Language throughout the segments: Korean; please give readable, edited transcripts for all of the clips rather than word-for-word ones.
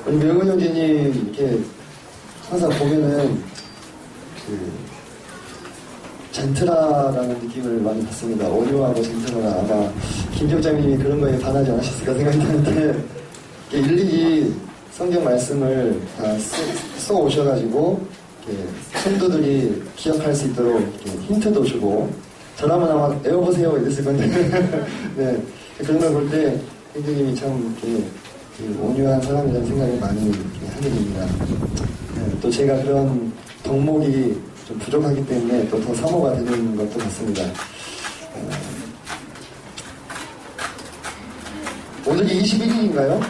우리 명훈 형제님 이렇게 항상 보면은 젠틀하다는 느낌을 많이 받습니다. 온유하고 젠틀하다. 아마 김병장님이 그런 거에 반하지 않으셨을까 생각이 드는데 일일이 성경 말씀을 다 써 오셔가지고 성도들이 기억할 수 있도록 힌트도 주고 저라면 아마 외워보세요 이랬을 건데 네, 그런 걸 볼 때 형제님이 참 온유한 사람이라는 생각을 많이 하게 됩니다. 네, 또 제가 그런 덕목이 좀 부족하기 때문에 또 더 사모가 되는 것도 같습니다. 오늘이 21일인가요?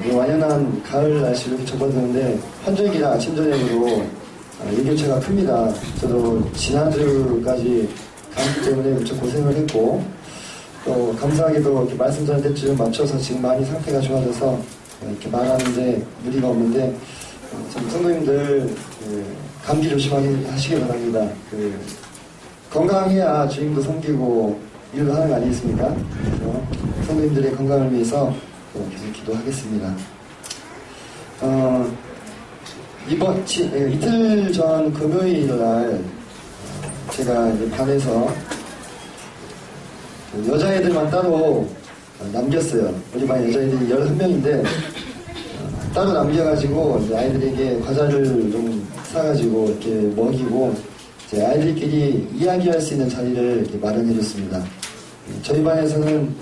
네, 완연한 가을 날씨를 이렇게 접어드는데 환절기라 아침 저녁으로 일교차가 큽니다. 저도 지난주까지 감기 때문에 무척 고생을 했고 또 감사하게도 이렇게 말씀 전할 때쯤 맞춰서 지금 많이 상태가 좋아져서 이렇게 말하는데 무리가 없는데 참 성도님들 감기 조심하시기 바랍니다. 건강해야 주님도 섬기고 일도 하는 거 아니겠습니까? 그래서 성도님들의 건강을 위해서 계속 기도하겠습니다. 이틀 전 금요일 날 제가 이제 반에서 여자애들만 따로 남겼어요. 우리 반 여자애들이 11명인데 따로 남겨가지고 이제 아이들에게 과자를 좀 사가지고 이렇게 먹이고 이제 아이들끼리 이야기할 수 있는 자리를 이렇게 마련해줬습니다. 저희 반에서는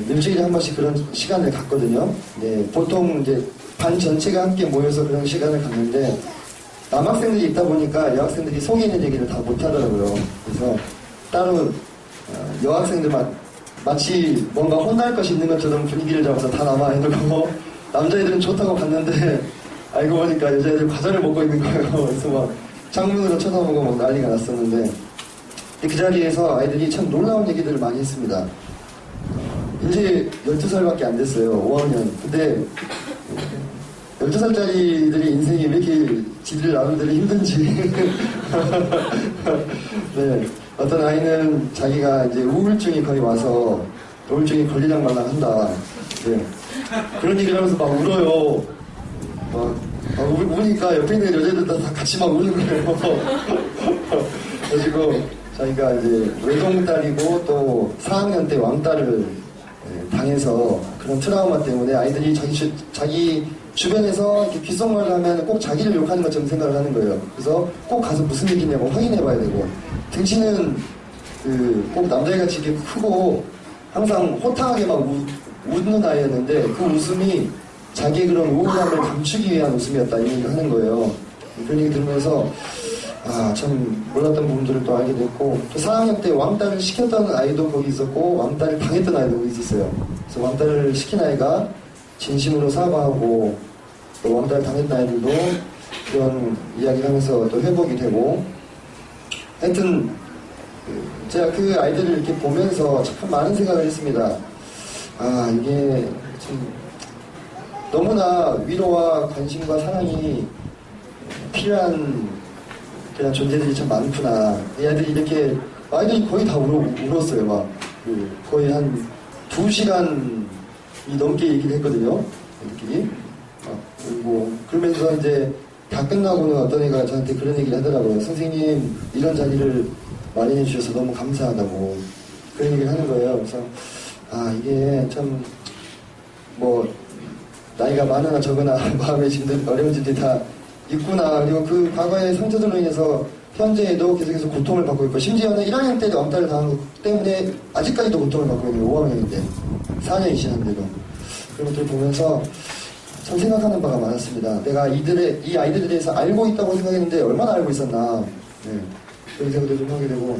일주일에 한 번씩 그런 시간을 갖거든요. 네, 보통 이제 반 전체가 함께 모여서 그런 시간을 갖는데 남학생들이 있다 보니까 여학생들이 속에 있는 얘기를 다 못하더라고요. 그래서 따로 여학생들만 마치 뭔가 혼날 것이 있는 것처럼 분위기를 잡아서 다 남아있고 남자애들은 좋다고 봤는데 알고 보니까 여자애들 과자를 먹고 있는 거예요. 그래서 막 창문으로 쳐다보고 막 난리가 났었는데 그 자리에서 아이들이 참 놀라운 얘기들을 많이 했습니다. 이제 12살밖에 안 됐어요. 5학년. 근데 12살짜리들의 인생이 왜 이렇게 지들 나름대로 힘든지. 네. 어떤 아이는 자기가 이제 우울증이 거의 와서 우울증이 걸리랑 말랑 한다. 네. 그런 얘기를 하면서 막 울어요. 우니까 옆에 있는 여자들도 다 같이 막 우는 거예요. 그래가지고 자기가 이제 외동딸이고 또 4학년 때 왕딸을 당해서 그런 트라우마 때문에 아이들이 자기 주변에서 이렇게 귓속말을 하면 꼭 자기를 욕하는 것처럼 생각을 하는 거예요. 그래서 꼭 가서 무슨 얘기냐고 확인해 봐야 되고 등신은 꼭 남자애같이 이렇게 크고 항상 호탕하게 막 웃는 아이였는데 그 웃음이 자기의 그런 우울함을 감추기 위한 웃음이었다 이 얘기를 하는 거예요. 그런 얘기 들으면서 참 몰랐던 부분들을 또 알게 됐고 또 4학년 때 왕따를 시켰던 아이도 거기 있었고 왕따를 당했던 아이도 거기 있었어요. 그래서 왕따를 시킨 아이가 진심으로 사과하고 또 왕따를 당했던 아이들도 그런 이야기를 하면서 또 회복이 되고 하여튼 제가 그 아이들을 이렇게 보면서 참 많은 생각을 했습니다. 이게 참 너무나 위로와 관심과 사랑이 필요한 그냥 존재들이 참 많구나. 이 아이들이 이렇게 아이들이 거의 다 울었어요. 막 거의 한 2시간이 넘게 얘기를 했거든요. 애들끼리. 그리고 그러면서 이제 다 끝나고는 어떤 애가 저한테 그런 얘기를 하더라고요. 선생님 이런 자리를 마련해 주셔서 너무 감사하다고 그런 얘기를 하는 거예요. 그래서 이게 참 뭐 나이가 많으나 적으나 마음의 짐들 어려운 짐들이 다 있구나. 그리고 그 과거의 상처들로 인해서 현재에도 계속해서 고통을 받고 있고 심지어는 1학년 때도 왕따를 당한 것 때문에 아직까지도 고통을 받고 있는 5학년인데 4년이 지났는데도 그런 것들을 보면서 참 생각하는 바가 많았습니다. 내가 이 아이들에 대해서 알고 있다고 생각했는데 얼마나 알고 있었나. 네. 그런 생각도 좀 하게 되고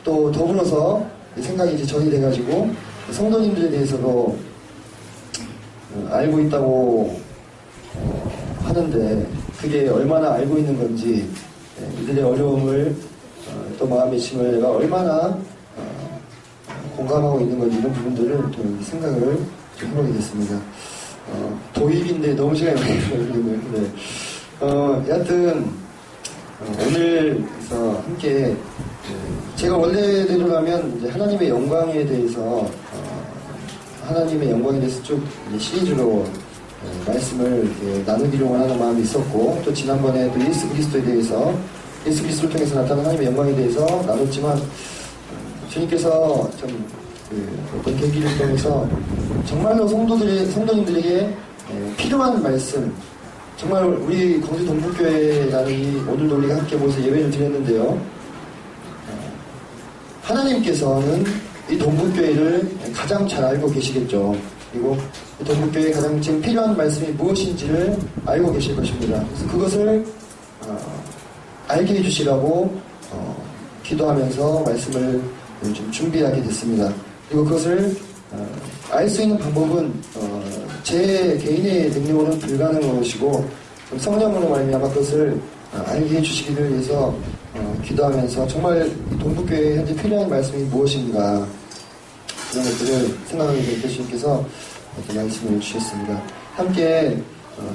또 더불어서 생각이 이제 전이 돼가지고 성도님들에 대해서도 알고 있다고 하는데 그게 얼마나 알고 있는 건지 이들의 어려움을 또 마음의 짐을 내가 얼마나 공감하고 있는 건지 이런 부분들을 좀 생각을 좀 해보게 됐습니다. 도입인데 너무 시간이 많이 걸리네요. 네. 여하튼 오늘서 함께 제가 원래대로라면 이제 하나님의 영광에 대해서 하나님의 영광에 대해서 쭉 시리즈로 말씀을 나누기로 하는 마음이 있었고, 또 지난번에 또 예수 그리스도에 대해서, 예수 그리스도를 통해서 나타난 하나님의 영광에 대해서 나눴지만, 주님께서 좀 어떤 계기를 통해서 정말로 성도님들에게 필요한 말씀, 정말 우리 광주 동북교회라는 이 오늘도 우리가 함께 모여서 예배를 드렸는데요. 하나님께서는 이 동북교회를 가장 잘 알고 계시겠죠. 그리고 이 동북교회에 가장 지금 필요한 말씀이 무엇인지를 알고 계실 것입니다. 그래서 그것을 알게 해주시라고 기도하면서 말씀을 좀 준비하게 됐습니다. 그리고 그것을 알 수 있는 방법은 제 개인의 능력으로는 불가능한 것이고 성령으로 말미암아 그것을 알게 해주시기를 위해서 기도하면서 정말 동북교회에 현재 필요한 말씀이 무엇인가 그런 것들을 생각하게 될 때 주님께서 이렇게 말씀을 주셨습니다. 함께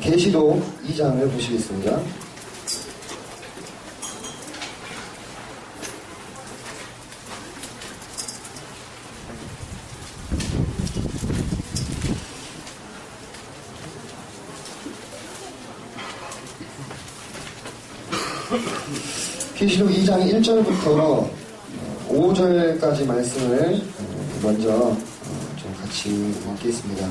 계시록 2장을 보시겠습니다. 계시록 2장 1절부터 5절까지 말씀을 먼저 좀 같이 읽겠습니다.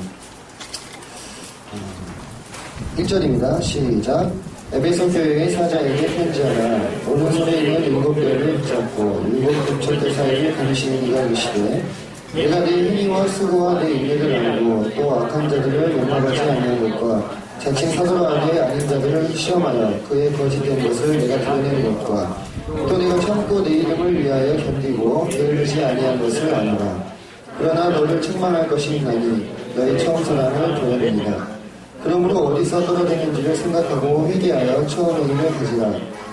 1절입니다. 시작. 에베소 교회의 사자에게 편지하라. 오른손에 있는 7별을 붙잡고 7 금초대 사이를 가르시는 이가 이르시되 내가 내 행위와 수고와 내 인내를 알고 또 악한 자들을 용납하지 아니한 것과 자칭 사도라 하되 아닌 자들을 시험하여 그의 거짓된 것을 내가 드러낸 것과 또 내가 참고 내 이름을 위하여 견디고 게으르지 아니한 것을 아노라. 그러나 너를 책망할 것이 있나니 너의 처음 사랑을 도려내니라. 그러므로 어디서 떨어졌는지를 생각하고 회개하여 처음 힘을 가지라.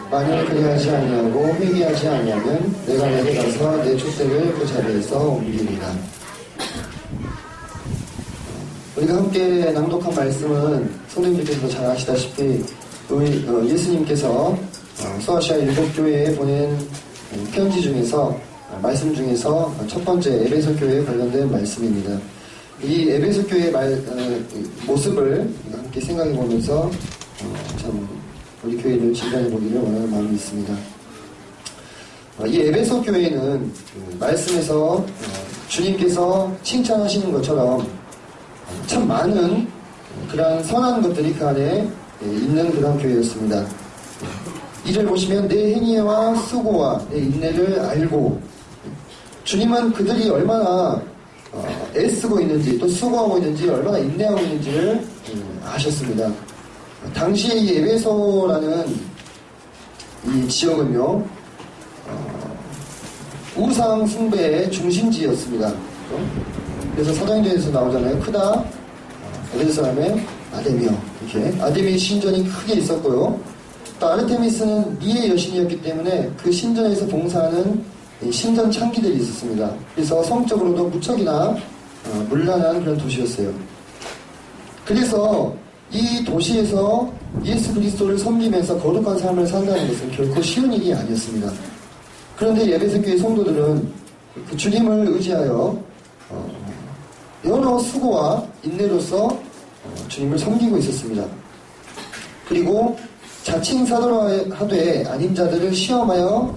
만일 그리하지 아니하고 회개하지 아니하면 내가 내게 가서 내 촛대를 그 자리에서 옮기리라. 우리가 함께 낭독한 말씀은 성도님들께서도 잘 아시다시피 우리 예수님께서 소아시아 7교회에 보낸 편지 중에서 말씀 중에서 첫 번째 에베소 교회에 관련된 말씀입니다. 이 에베소 교회의 모습을 함께 생각해 보면서 참 우리 교회를 진단해 보기를 원하는 마음이 있습니다. 이 에베소 교회는 말씀에서 주님께서 칭찬하시는 것처럼 참 많은 그러한 선한 것들이 그 안에 있는 그런 교회였습니다. 이를 보시면 내 행위와 수고와 내 인내를 알고 주님은 그들이 얼마나 애쓰고 있는지 또 수고하고 있는지 얼마나 인내하고 있는지를 아셨습니다. 당시에 이 에베소라는 이 지역은요 우상 숭배의 중심지였습니다. 그래서 사도행전에서 나오잖아요. 크다 에베소 사람의 아데미어 이렇게 아데미 신전이 크게 있었고요. 또 아르테미스는 미의 여신이었기 때문에 그 신전에서 봉사하는 신전 창기들이 있었습니다. 그래서 성적으로도 무척이나 문란한 그런 도시였어요. 그래서 이 도시에서 예수 그리스도를 섬기면서 거룩한 삶을 산다는 것은 결코 쉬운 일이 아니었습니다. 그런데 에베소 교회 성도들은 그 주님을 의지하여 여러 수고와 인내로서 주님을 섬기고 있었습니다. 그리고 자칭 사도라 하되 아닌 자들을 시험하여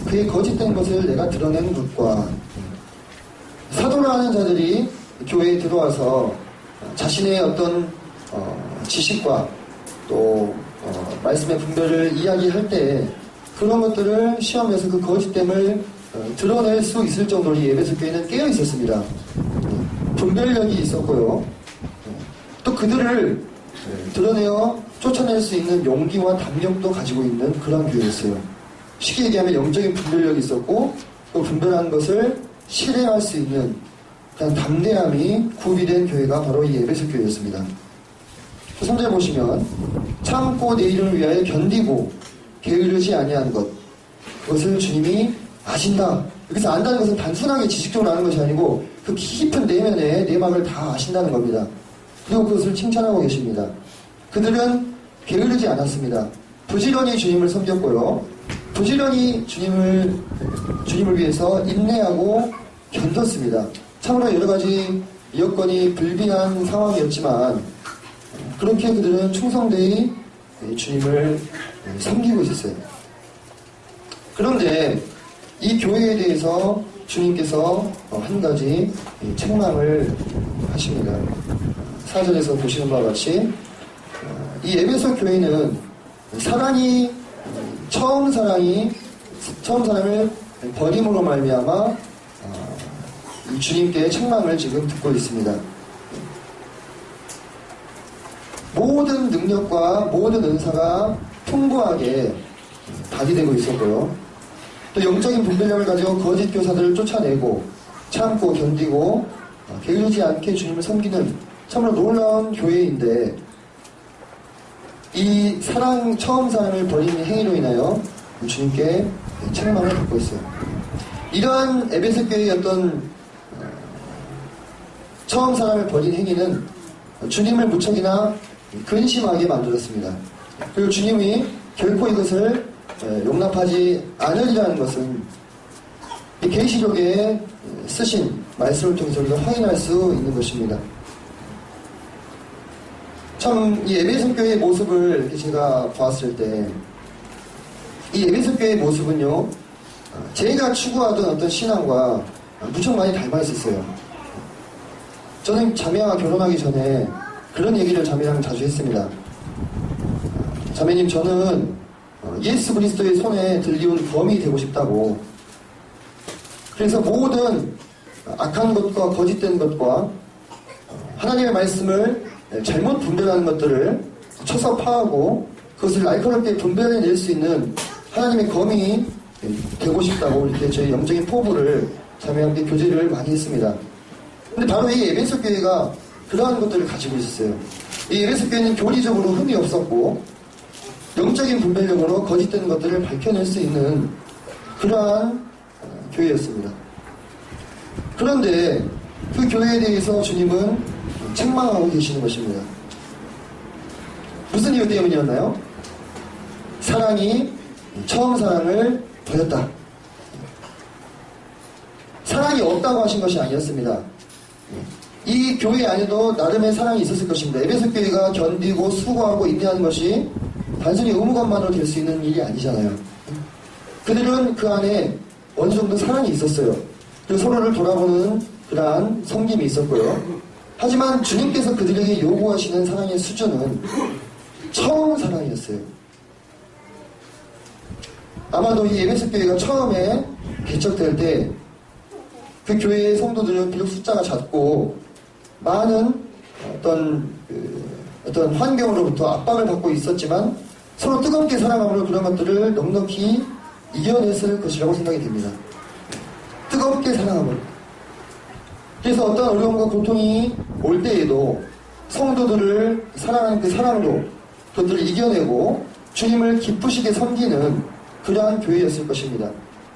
그의 거짓된 것을 내가 드러낸 것과 사도라 하는 자들이 교회에 들어와서 자신의 어떤 지식과 또 말씀의 분별을 이야기할 때 그런 것들을 시험해서 그 거짓됨을 드러낼 수 있을 정도로 이 에베소 교회는 깨어 있었습니다. 분별력이 있었고요. 또 그들을 드러내어 쫓아낼 수 있는 용기와 담력도 가지고 있는 그런 교회였어요. 쉽게 얘기하면 영적인 분별력이 있었고 또 분별한 것을 실행할 수 있는 그런 담대함이 구비된 교회가 바로 이 에베소 교회였습니다. 3절 보시면 참고 내 이름을 위하여 견디고 게으르지 아니한 것 그것을 주님이 아신다. 여기서 안다는 것은 단순하게 지식적으로 아는 것이 아니고 그 깊은 내면의 내막을 다 아신다는 겁니다. 그리고 그것을 칭찬하고 계십니다. 그들은 게으르지 않았습니다. 부지런히 주님을 섬겼고요. 부지런히 주님을 위해서 인내하고 견뎠습니다. 참으로 여러 가지 여건이 불비한 상황이었지만 그렇게 그들은 충성되이 주님을 섬기고 있었어요. 그런데 이 교회에 대해서 주님께서 한 가지 책망을 하십니다. 4절에서 보시는 바와 같이 이 에베소 교회는 처음 사랑을 버림으로 말미암아 이 주님께 책망을 지금 듣고 있습니다. 모든 능력과 모든 은사가 풍부하게 발휘되고 있었고요. 또 영적인 분별력을 가지고 거짓 교사들을 쫓아내고 참고 견디고 게으르지 않게 주님을 섬기는 참으로 놀라운 교회인데 이 처음 사랑을 버린 행위로 인하여 주님께 책망을 받고 있어요. 이러한 에베소 교회의 어떤 처음 사랑을 버린 행위는 주님을 무척이나 근심하게 만들었습니다. 그리고 주님이 결코 이것을 용납하지 않으리라는 것은 이 계시록에 쓰신 말씀을 통해서 우리가 확인할 수 있는 것입니다. 참 이 에베소 교회의 모습을 이렇게 제가 보았을 때 이 에베소 교회의 모습은요 제가 추구하던 어떤 신앙과 무척 많이 닮아 있었어요. 저는 자매와 결혼하기 전에 그런 얘기를 자매랑 자주 했습니다. 자매님, 저는 예수 그리스도의 손에 들리운 검이 되고 싶다고. 그래서 모든 악한 것과 거짓된 것과 하나님의 말씀을 잘못 분별하는 것들을 쳐서 파하고 그것을 날카롭게 분별해낼 수 있는 하나님의 검이 되고 싶다고 이렇게 저희 영적인 포부를 자매와 함께 교제를 많이 했습니다. 근데 바로 이 에베소 교회가 그러한 것들을 가지고 있었어요. 이 에베소 교회는 교리적으로 흠이 없었고 영적인 분별력으로 거짓된 것들을 밝혀낼 수 있는 그러한 교회였습니다. 그런데 그 교회에 대해서 주님은 책망하고 계시는 것입니다. 무슨 이유 때문이었나요? 처음 사랑을 버렸다. 사랑이 없다고 하신 것이 아니었습니다. 이 교회 안에도 나름의 사랑이 있었을 것입니다. 에베소 교회가 견디고 수고하고 인내하는 것이 단순히 의무감만으로 될 수 있는 일이 아니잖아요. 그들은 그 안에 어느 정도 사랑이 있었어요. 그리고 서로를 돌아보는 그러한 섬김이 있었고요. 하지만 주님께서 그들에게 요구하시는 사랑의 수준은 처음 사랑이었어요. 아마도 이 에베소 교회가 처음에 개척될 때 그 교회의 성도들은 비록 숫자가 작고 많은 어떤 환경으로부터 압박을 받고 있었지만 서로 뜨겁게 사랑함으로 그런 것들을 넉넉히 이겨냈을 것이라고 생각이 됩니다. 뜨겁게 사랑함으로. 그래서 어떤 어려움과 고통이 올 때에도 성도들을 사랑하는 그 사랑으로 그것들을 이겨내고 주님을 기쁘시게 섬기는 그러한 교회였을 것입니다.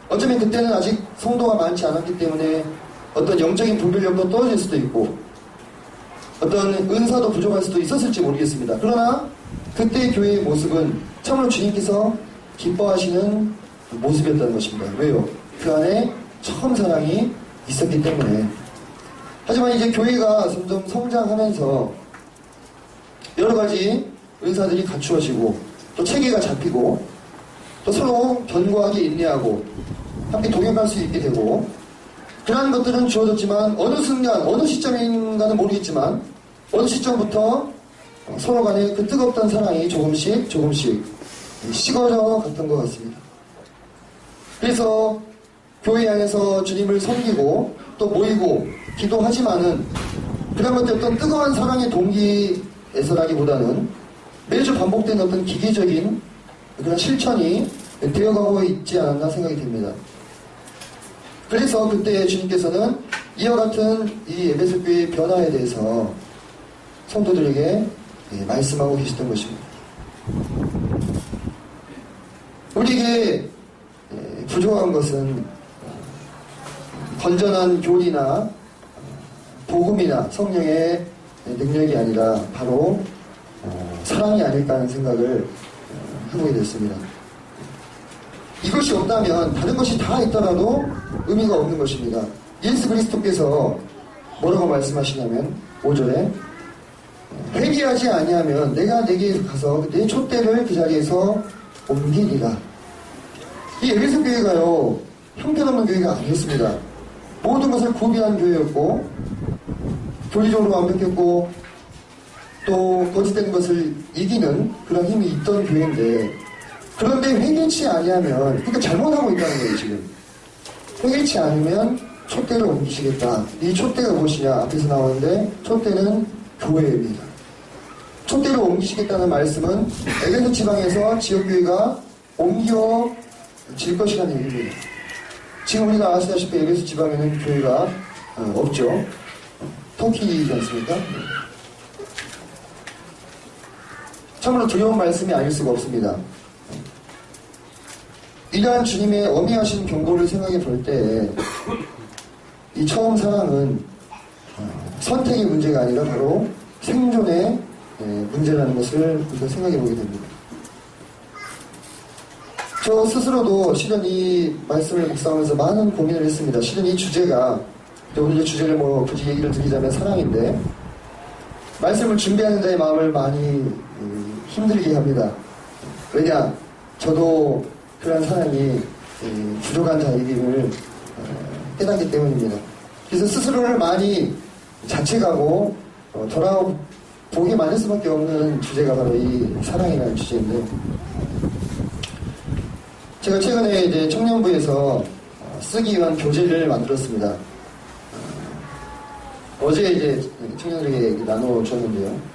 어쩌면 그때는 아직 성도가 많지 않았기 때문에 어떤 영적인 분별력도 떨어질 수도 있고 어떤 은사도 부족할 수도 있었을지 모르겠습니다. 그러나 그때의 교회의 모습은 참으로 주님께서 기뻐하시는 모습이었다는 것입니다. 왜요? 그 안에 처음 사랑이 있었기 때문에. 하지만 이제 교회가 점점 성장하면서 여러 가지 은사들이 갖추어지고 또 체계가 잡히고 또 서로 견고하게 인내하고 함께 동역할 수 있게 되고 그러한 것들은 주어졌지만 어느 순간 어느 시점인가는 모르겠지만 어느 시점부터 서로 간에 그 뜨겁던 사랑이 조금씩 식어져 갔던 것 같습니다. 그래서 교회 안에서 주님을 섬기고 또 모이고 기도하지만은 그런 것들 어떤 뜨거운 사랑의 동기에서라기보다는 매주 반복된 어떤 기계적인 그런 실천이 되어가고 있지 않았나 생각이 됩니다. 그래서 그때 주님께서는 이와 같은 이 에베소 교회의 변화에 대해서 성도들에게 말씀하고 계시던 것입니다. 우리에게 부족한 것은 건전한 교리나 복음이나 성령의 능력이 아니라 바로 사랑이 아닐까 하는 생각을 해보게 됐습니다. 이것이 없다면 다른 것이 다 있더라도 의미가 없는 것입니다. 예수 그리스도께서 뭐라고 말씀하시냐면 5절에 회개하지 아니하면 내가 내게 가서 내 촛대를 그 자리에서 옮기리라. 이 에베소 교회가요 형편없는 교회가 아니었습니다. 모든 것을 구비한 교회였고 교리적으로 완벽했고 또 거짓된 것을 이기는 그런 힘이 있던 교회인데, 그런데 회개치 아니하면, 그러니까 잘못하고 있다는 거예요 지금. 회개치 않으면 촛대를 옮기시겠다. 이 촛대가 무엇이냐 앞에서 나오는데, 촛대는 교회입니다. 촛대를 옮기시겠다는 말씀은 에베소 지방에서 지역교회가 옮겨질 것이라는 얘기입니다. 지금 우리가 아시다시피 에베소 지방에는 교회가 없죠. 터키이지 않습니까? 참으로 두려운 말씀이 아닐 수가 없습니다. 이러한 주님의 어미하신 경고를 생각해 볼 때, 이 처음 사랑은 선택의 문제가 아니라 바로 생존의 문제라는 것을 우리가 생각해 보게 됩니다. 저 스스로도 실은 이 말씀을 묵상하면서 많은 고민을 했습니다. 실은 이 주제가, 오늘 주제를 굳이 얘기를 드리자면 사랑인데, 말씀을 준비하는 자의 마음을 많이 힘들게 합니다. 왜냐? 저도 그러한 사랑이 부족한 자이임을 깨닫기 때문입니다. 그래서 스스로를 많이 자책하고 돌아보기 많을 수밖에 없는 주제가 바로 이 사랑이라는 주제인데, 제가 최근에 이제 청년부에서 쓰기 위한 교재를 만들었습니다. 어제 이제 청년들에게 나눠줬는데요.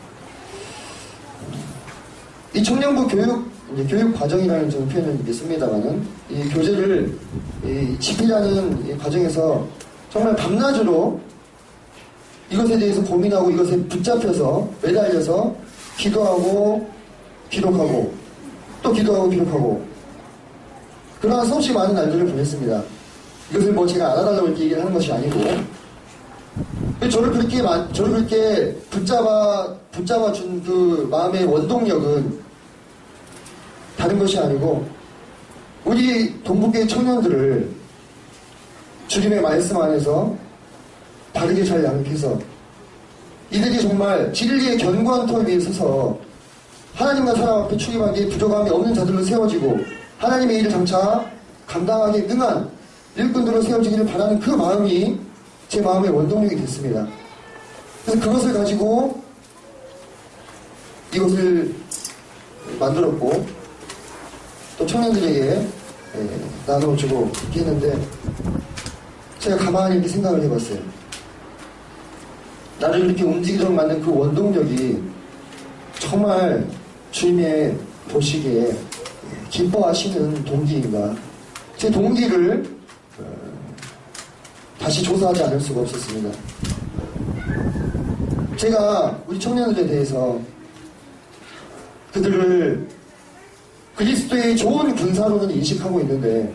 이 청년부 교육 과정이라는 저는 표현을 믿습니다만은, 이 교재를 집필하는 이 과정에서 정말 밤낮으로 이것에 대해서 고민하고 이것에 붙잡혀서 매달려서 기도하고 기록하고 또 기도하고 기록하고 그러한 수없이 많은 날들을 보냈습니다. 이것을 제가 알아달라고 이렇게 얘기를 하는 것이 아니고, 저를 그렇게 붙잡아 준 그 마음의 원동력은 다른 것이 아니고, 우리 동북교회 청년들을 주님의 말씀 안에서 바르게 잘 양육해서 이들이 정말 진리의 견고한 터에 위에 서서 하나님과 사람 앞에 출입하기에 부족함이 없는 자들로 세워지고 하나님의 일을 장차 감당하기에 능한 일꾼들로 세워지기를 바라는 그 마음이 제 마음의 원동력이 됐습니다. 그래서 그것을 가지고 이것을 만들었고 또 청년들에게 나눠주고 이렇게 했는데, 제가 가만히 이렇게 생각을 해봤어요. 나를 이렇게 움직이도록 만든 그 원동력이 정말 주님의 보시기에 기뻐하시는 동기인가. 제 동기를 다시 조사하지 않을 수가 없었습니다. 제가 우리 청년들에 대해서 그들을 그리스도의 좋은 군사로는 인식하고 있는데,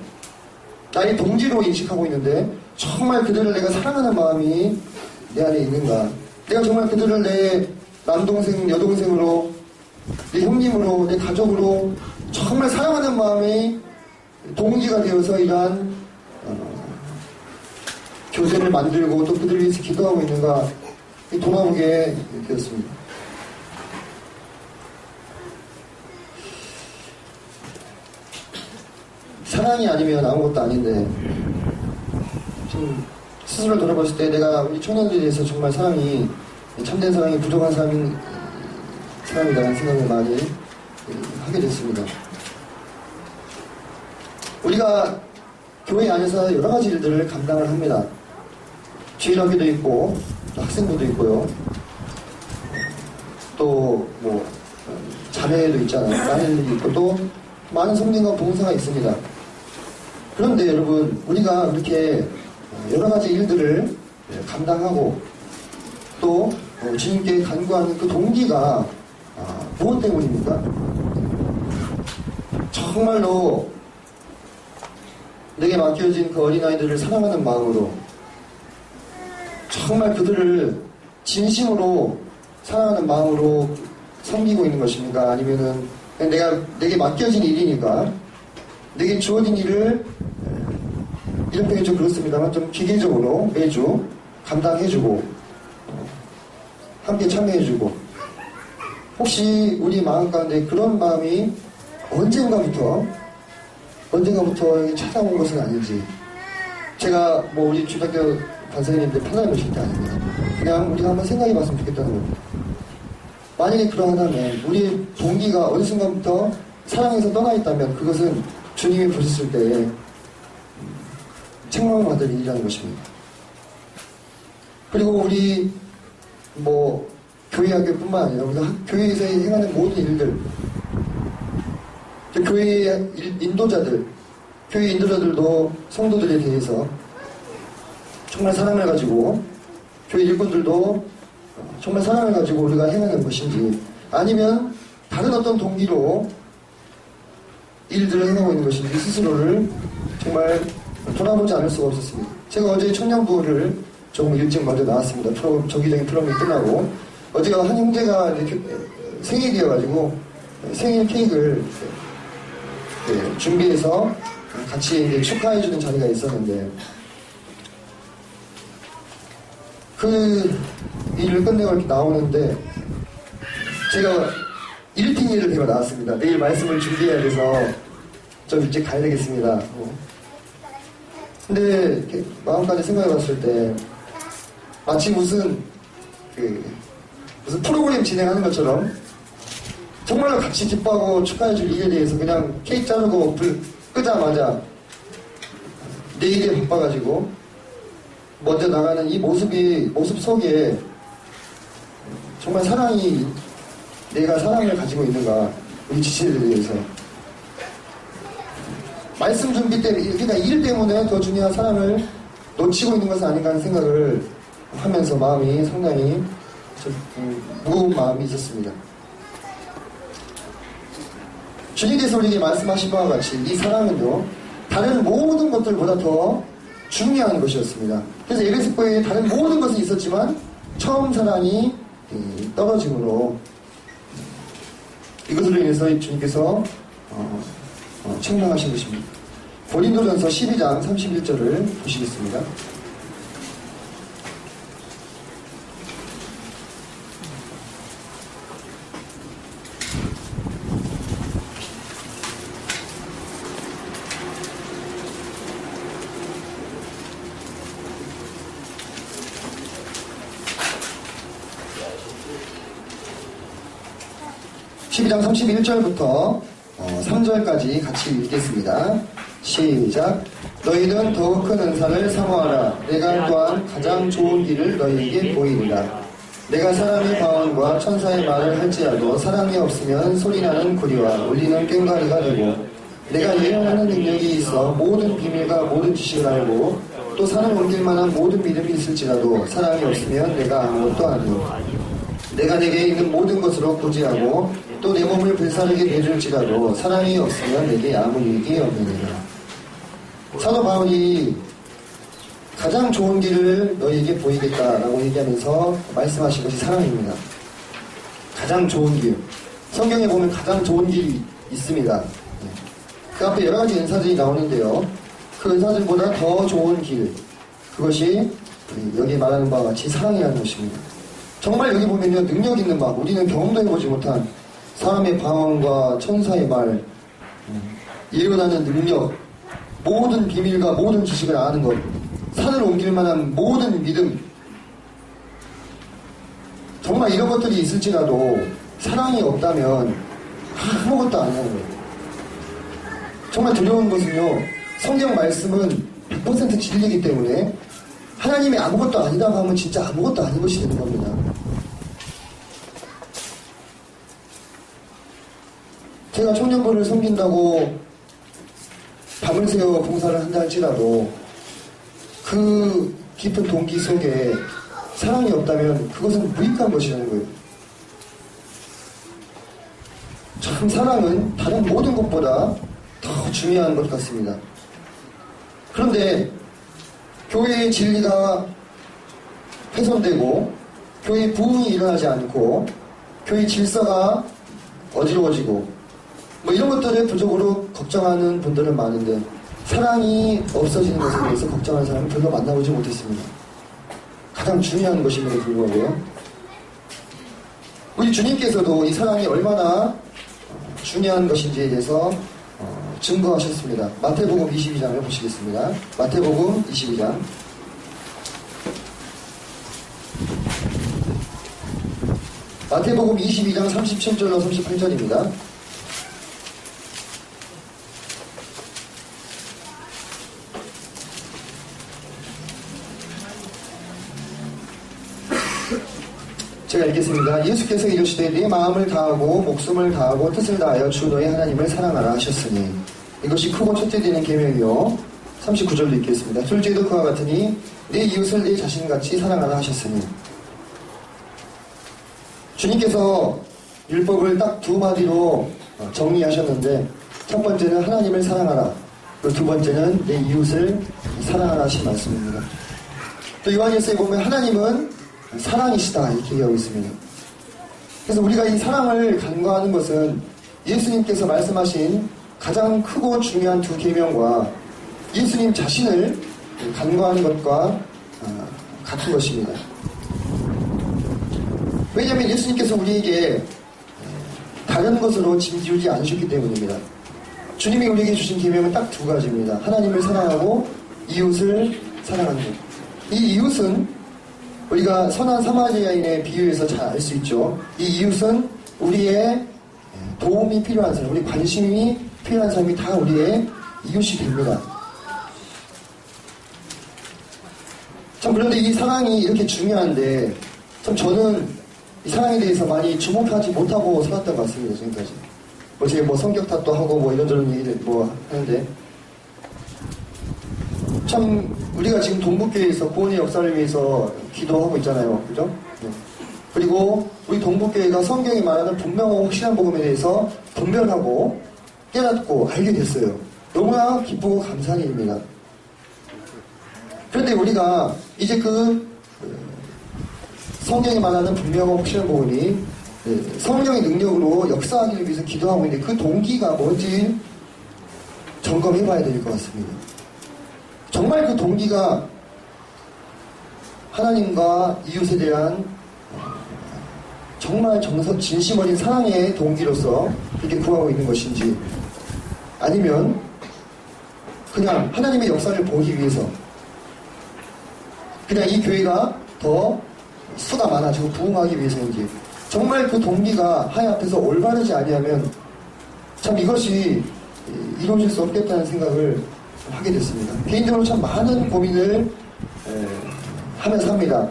나의 동지로 인식하고 있는데, 정말 그들을 내가 사랑하는 마음이 내 안에 있는가? 내가 정말 그들을 내 남동생, 여동생으로, 내 형님으로, 내 가족으로 정말 사랑하는 마음이 동기가 되어서 이러한 교재를 만들고 또 그들을 위해서 기도하고 있는가 돌아보게 되었습니다. 사랑이 아니면 아무것도 아닌데, 좀 스스로 돌아봤을 때 내가 우리 청년들에 대해서 정말 사랑이, 참된 사랑이 부족한 사람이다라는 생각을 많이 하게 됐습니다. 우리가 교회 안에서 여러 가지 일들을 감당을 합니다. 주일학교도 있고 학생부도 있고요. 또 자매도 있잖아요. 많은 일이 있고 또 많은 성진과 봉사가 있습니다. 그런데 여러분, 우리가 이렇게 여러 가지 일들을 감당하고 또 주님께 간구하는 그 동기가 무엇 때문입니까? 정말로 내게 맡겨진 그 어린아이들을 사랑하는 마음으로, 정말 그들을 진심으로 사랑하는 마음으로 섬기고 있는 것입니까? 아니면은 내게 맡겨진 일이니까 내게 주어진 일을, 이런 표현이 좀 그렇습니다만 좀 기계적으로 매주 감당해주고 함께 참여해주고, 혹시 우리 마음 가운데 그런 마음이 언젠가부터 찾아온 것은 아닌지, 제가 뭐 우리 주택교 관사님들 편하게 보실 때 아닙니다. 그냥 우리가 한번 생각해 봤으면 좋겠다는 겁니다. 만약에 그러하다면 우리의 동기가 어느 순간부터 사랑에서 떠나 있다면 그것은 주님이 보셨을 때 책망을 받을 일이라는 것입니다. 그리고 우리 뭐 교회 학교뿐만 아니라 우리가 교회에서 행하는 모든 일들, 교회의 인도자들, 교회 인도자들도 성도들에 대해서 정말 사랑을 가지고, 교회 일꾼들도 정말 사랑을 가지고 우리가 행하는 것인지, 아니면 다른 어떤 동기로 일들을 행하고 있는 것인지 스스로를 정말 돌아보지 않을 수가 없었습니다. 제가 어제 청년부를 조금 일찍 먼저 나왔습니다. 정기적인 프로그램이 끝나고, 어제가 한 형제가 생일이어가지고 생일 케이크를 준비해서 같이 축하해주는 자리가 있었는데, 그 일을 끝내고 이렇게 나오는데 제가 1핑계를 대고 나왔습니다. 내일 말씀을 준비해야 돼서 좀 일찍 가야 되겠습니다. 근데 마음까지 생각해 봤을 때 마치 무슨 프로그램 진행하는 것처럼 정말로 같이 기뻐하고 축하해줄 일에 대해서 그냥 케이크 자르고 불 끄자마자 내일에 바빠가지고 먼저 나가는 이 모습 속에 정말 내가 사랑을 가지고 있는가, 우리 지체들에 대해서. 말씀 준비 때문에, 그러니까 일 때문에 더 중요한 사랑을 놓치고 있는 것은 아닌가 하는 생각을 하면서 마음이 상당히 좀 무거운 마음이 있었습니다. 주님께서 우리에게 말씀하신 바와 같이 이 사랑은요, 다른 모든 것들보다 더 중요한 것이었습니다. 그래서 에베소서에 다른 모든 것은 있었지만 처음 사랑이 떨어짐으로 이것으로 인해서 주님께서 책망하신 것입니다. 고린도전서 12장 31절을 보시겠습니다. (12장) 31절부터 3절까지 같이 읽겠습니다. 시작. 너희는 더욱 큰 은사를 사모하라. 내가 또한 가장 좋은 길을 너희에게 보이리라. 내가 사람의 방언과 천사의 말을 할지라도 사랑이 없으면 소리나는 구리와 울리는 꽹과리가 되고, 내가 예언하는 능력이 있어 모든 비밀과 모든 지식을 알고 또 산을 옮길 만한 모든 믿음이 있을지라도 사랑이 없으면 내가 아무것도 아니오. 내가 내게 있는 모든 것으로 고지하고 또 내 몸을 불사르게 내줄지라도 사랑이 없으면 내게 아무 유익이 없느니라. 사도 바울이 가장 좋은 길을 너희에게 보이겠다라고 얘기하면서 말씀하신 것이 사랑입니다. 가장 좋은 길. 성경에 보면 가장 좋은 길이 있습니다. 그 앞에 여러 가지 은사들이 나오는데요. 그 은사들보다 더 좋은 길, 그것이 여기 말하는 바와 같이 사랑이라는 것입니다. 정말 여기 보면요, 능력 있는 바, 우리는 경험도 해보지 못한 사람의 방언과 천사의 말, 예언하는 능력, 모든 비밀과 모든 지식을 아는 것, 산을 옮길 만한 모든 믿음, 정말 이런 것들이 있을지라도 사랑이 없다면 아무것도 안 하는 거예요. 정말 두려운 것은요, 성경 말씀은 100% 진리이기 때문에 하나님이 아무것도 아니다고 하면 진짜 아무것도 아닌 것이 되는 겁니다. 제가 청년부를 섬긴다고 밤을 새워 봉사를 한다 할지라도 그 깊은 동기 속에 사랑이 없다면 그것은 무익한 것이라는 거예요. 참 사랑은 다른 모든 것보다 더 중요한 것 같습니다. 그런데 교회의 진리가 훼손되고 교회의 부흥이 일어나지 않고 교회 질서가 어지러워지고 뭐 이런 것들을 부족으로 걱정하는 분들은 많은데 사랑이 없어지는 것에 대해서 걱정하는 사람은 별로 만나보지 못했습니다. 가장 중요한 것임에도 불구하고요. 우리 주님께서도 이 사랑이 얼마나 중요한 것인지에 대해서 증거하셨습니다. 마태복음 22장을 보시겠습니다. 마태복음 22장. 마태복음 22장 37절로 38절입니다. 제가 읽겠습니다. 예수께서 이르시되 네 마음을 다하고 목숨을 다하고 뜻을 다하여 주 너의 하나님을 사랑하라 하셨으니 이것이 크고 첫째 되는 계명이요. 39절도 읽겠습니다. 둘째도 그와 같으니 네 이웃을 네 자신같이 사랑하라 하셨으니. 주님께서 율법을 딱 두 마디로 정리하셨는데 첫 번째는 하나님을 사랑하라, 그리고 두 번째는 내 이웃을 사랑하라 하신 말씀입니다. 또 요한일서에 보면 하나님은 사랑이시다 이렇게 얘기하고 있습니다. 그래서 우리가 이 사랑을 간과하는 것은 예수님께서 말씀하신 가장 크고 중요한 두 계명과 예수님 자신을 간과하는 것과 같은 것입니다. 왜냐하면 예수님께서 우리에게 다른 것으로 짐지우지 않으셨기 때문입니다. 주님이 우리에게 주신 계명은 딱 두 가지입니다. 하나님을 사랑하고 이웃을 사랑하는 것. 이 이웃은 우리가 선한 사마리아인의 비유에서 잘 알 수 있죠. 이 이웃은 우리의 도움이 필요한 사람, 우리 관심이 필요한 사람이 다 우리의 이웃이 됩니다. 참 그런데 이 사랑이 이렇게 중요한데 참 저는 이 사랑에 대해서 많이 주목하지 못하고 살았던 것 같습니다. 지금까지. 제가 성격 탓도 하고 이런저런 얘기를 하는데 참 우리가 지금 동북교회에서 구원의 역사를 위해서 기도하고 있잖아요. 그죠? 네. 그리고 우리 동북교회가 성경이 말하는 분명하고 확실한 복음에 대해서 분별하고 깨닫고 알게 됐어요. 너무나 기쁘고 감사한 일입니다. 그런데 우리가 이제 성경이 말하는 분명하고 확실한 복음이 성령의 능력으로 역사하기 위해서 기도하고 있는데 그 동기가 뭔지 점검해 봐야 될 것 같습니다. 정말 그 동기가 하나님과 이웃에 대한 정말 진심 어린 사랑의 동기로서 이렇게 구하고 있는 것인지, 아니면 그냥 하나님의 역사를 보기 위해서 그냥 이 교회가 더 수가 많아지고 부흥하기 위해서인지, 정말 그 동기가 하나님 앞에서 올바르지 아니하면 참 이것이 이루어질 수 없겠다는 생각을 하게 됐습니다. 개인적으로 참 많은 고민을 하면서 합니다.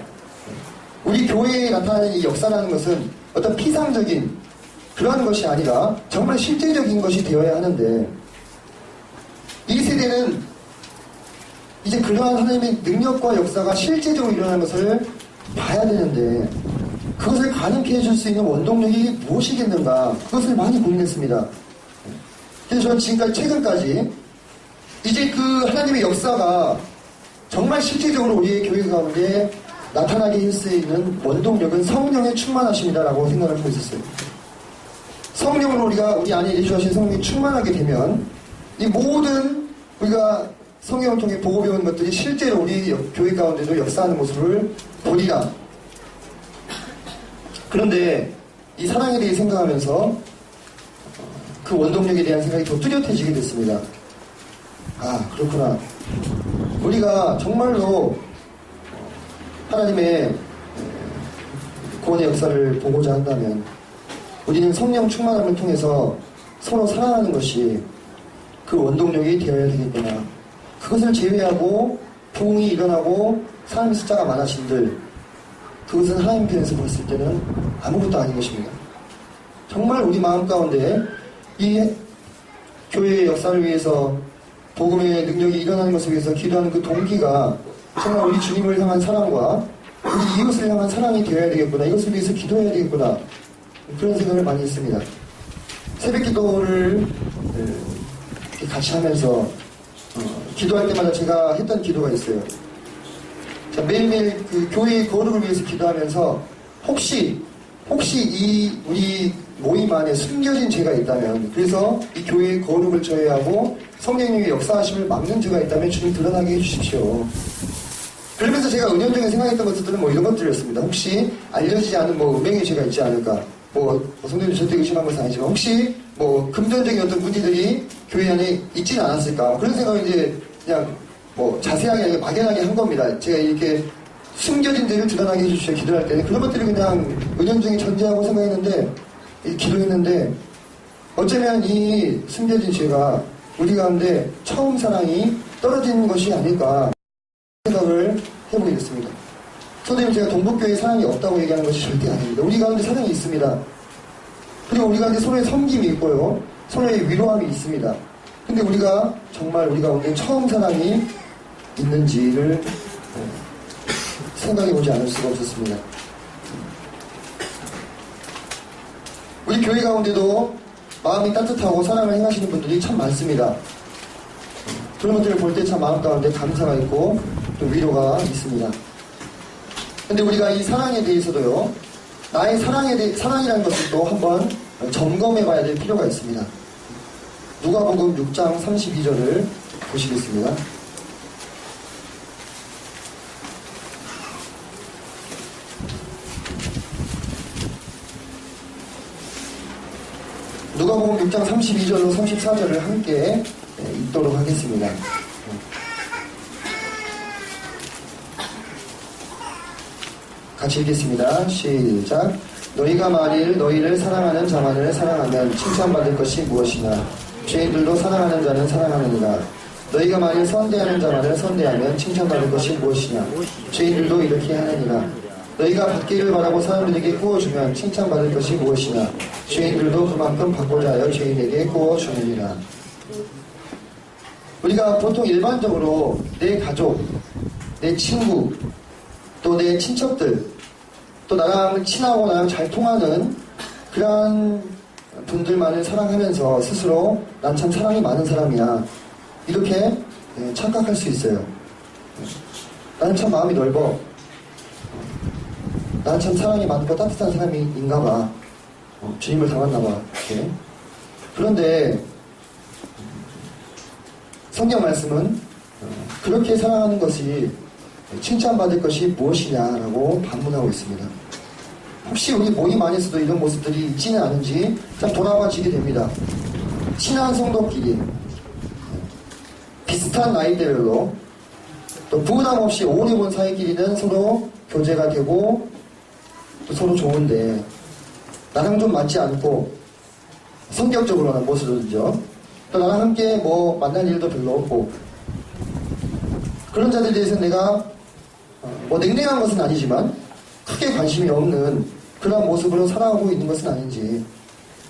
우리 교회에 나타나는 이 역사라는 것은 어떤 피상적인 그런 것이 아니라 정말 실제적인 것이 되어야 하는데, 이 세대는 이제 그러한 하나님의 능력과 역사가 실제적으로 일어나는 것을 봐야 되는데 그것을 가능케 해줄 수 있는 원동력이 무엇이겠는가, 그것을 많이 고민했습니다. 그래서 저는 지금까지 최근까지 이제 그 하나님의 역사가 정말 실제적으로 우리의 교회 가운데 나타나게 할 수 있는 원동력은 성령의 충만하심이다라고 생각을 하고 있었어요. 성령으로 우리 안에 내주하신 성령이 충만하게 되면 이 모든 우리가 성경을 통해 보고 배운 것들이 실제로 우리 교회 가운데도 역사하는 모습을 보리라. 그런데 이 사랑에 대해 생각하면서 그 원동력에 대한 생각이 더 뚜렷해지게 됐습니다. 아, 그렇구나. 우리가 정말로 하나님의 구원의 역사를 보고자 한다면 우리는 성령 충만함을 통해서 서로 사랑하는 것이 그 원동력이 되어야 되겠구나. 그것을 제외하고 부흥이 일어나고 사람의 숫자가 많아진들, 그것은 하나님 편에서 봤을 때는 아무것도 아닌 것입니다. 정말 우리 마음 가운데 이 교회의 역사를 위해서, 복음의 능력이 일어나는 것을 위해서 기도하는 그 동기가 정말 우리 주님을 향한 사랑과 우리 이웃을 향한 사랑이 되어야 되겠구나, 이것을 위해서 기도해야 되겠구나, 그런 생각을 많이 했습니다. 새벽 기도를 같이 하면서 기도할 때마다 제가 했던 기도가 있어요. 자, 매일매일 그 교회의 거룩을 위해서 기도하면서 혹시 이 우리 모임 안에 숨겨진 죄가 있다면, 그래서 이 교회의 거룩을 저해하고 성령님의 역사하심을 막는 죄가 있다면 주님 드러나게 해주십시오. 그러면서 제가 은연중에 생각했던 것들은 이런 것들이었습니다. 혹시 알려지지 않은 음행의 죄가 있지 않을까, 성도님 절대 의심한 것은 아니지만, 혹시, 금전적인 어떤 문제들이 교회 안에 있지는 않았을까. 그런 생각을 이제, 그냥, 자세하게, 아니라 막연하게 한 겁니다. 제가 이렇게 숨겨진 데를 드러나게 해주셔야 기도할 때, 그런 것들이 그냥 은연중에 전제하고 생각했는데, 기도했는데, 어쩌면 이 숨겨진 죄가 우리 가운데 처음 사랑이 떨어진 것이 아닐까 생각을 해보게 됐습니다. 선생님, 제가 동북교회에 사랑이 없다고 얘기하는 것이 절대 아닙니다. 우리 가운데 사랑이 있습니다. 그리고 우리 가운데 서로의 섬김이 있고요. 서로의 위로함이 있습니다. 근데 우리가 정말 우리 가운데 처음 사랑이 있는지를 생각해보지 않을 수가 없었습니다. 우리 교회 가운데도 마음이 따뜻하고 사랑을 행하시는 분들이 참 많습니다. 그런 것들을 볼 때 참 마음 가운데 감사가 있고 또 위로가 있습니다. 근데 우리가 이 사랑에 대해서도요, 나의 사랑이라는 것을 또 한번 점검해 봐야 될 필요가 있습니다. 누가복음 6장 32절을 보시겠습니다. 누가복음 6장 32절로 34절을 함께 읽도록 하겠습니다. 같이 읽겠습니다. 시작. 너희가 만일 너희를 사랑하는 자만을 사랑하면 칭찬받을 것이 무엇이나 죄인들도 사랑하는 자는 사랑하느니라. 너희가 만일 선대하는 자만을 선대하면 칭찬받을 것이 무엇이냐 죄인들도 이렇게 하느니라. 너희가 받기를 바라고 사람들에게 구워주면 칭찬받을 것이 무엇이냐 죄인들도 그만큼 받고자 하여 죄인에게 구워주느니라. 우리가 보통 일반적으로 내 가족, 내 친구, 또 내 친척들, 또 나랑 친하고 나랑 잘 통하는 그러한 분들만을 사랑하면서 스스로 난 참 사랑이 많은 사람이야, 이렇게 착각할 수 있어요. 나는 참 마음이 넓어, 나는 참 사랑이 많고 따뜻한 사람인가 봐, 주님을 닮았나 봐, 이렇게. 그런데 성경 말씀은 그렇게 사랑하는 것이 칭찬받을 것이 무엇이냐라고 반문하고 있습니다. 혹시 우리 모임 안에서도 이런 모습들이 있지는 않은지 참 돌아봐지게 됩니다. 친한 성도끼리 비슷한 나이대별로 또 부담 없이 오래 본 사이끼리는 서로 교제가 되고 또 서로 좋은데 나랑 좀 맞지 않고 성격적으로는 모습이죠. 또 나랑 함께 만날 일도 별로 없고 그런 자들에 대해서 내가 냉랭한 것은 아니지만 크게 관심이 없는 그런 모습으로 살아가고 있는 것은 아닌지.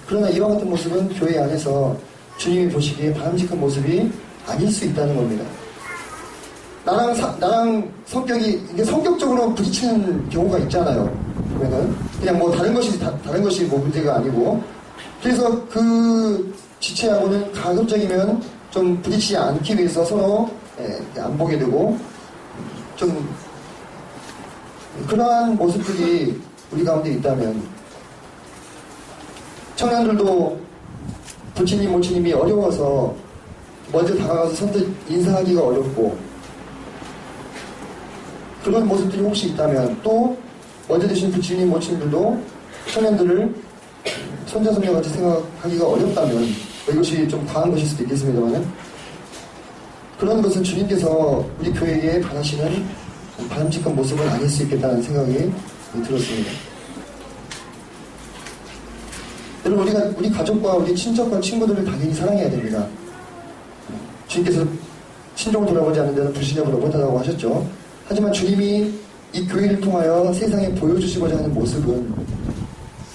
그러나 이와 같은 모습은 교회 안에서 주님이 보시기에 바람직한 모습이 아닐 수 있다는 겁니다. 나랑 이게 성격적으로 부딪히는 경우가 있잖아요. 그러면은 그냥 다른 것이 문제가 아니고, 그래서 그 지체하고는 가급적이면 좀 부딪히지 않기 위해서 서로 안 보게 되고, 좀 그러한 모습들이 우리 가운데 있다면, 청년들도 부치님 모치님이 어려워서 먼저 다가가서 선뜻 인사하기가 어렵고, 그런 모습들이 혹시 있다면, 또 먼저 되신 부치님 모치님들도 청년들을 손자 손녀같이 생각하기가 어렵다면, 이것이 좀 과한 것일 수도 있겠습니다만, 그런 것은 주님께서 우리 교회에 바라시는 바람직한 모습은 아닐 수 있겠다는 생각이 들었습니다. 여러분, 우리 가족과 우리 친척과 친구들을 당연히 사랑해야 됩니다. 주님께서 친족을 돌아보지 않는 데는 불신자보다 못하다고 하셨죠. 하지만 주님이 이 교회를 통하여 세상에 보여주시고자 하는 모습은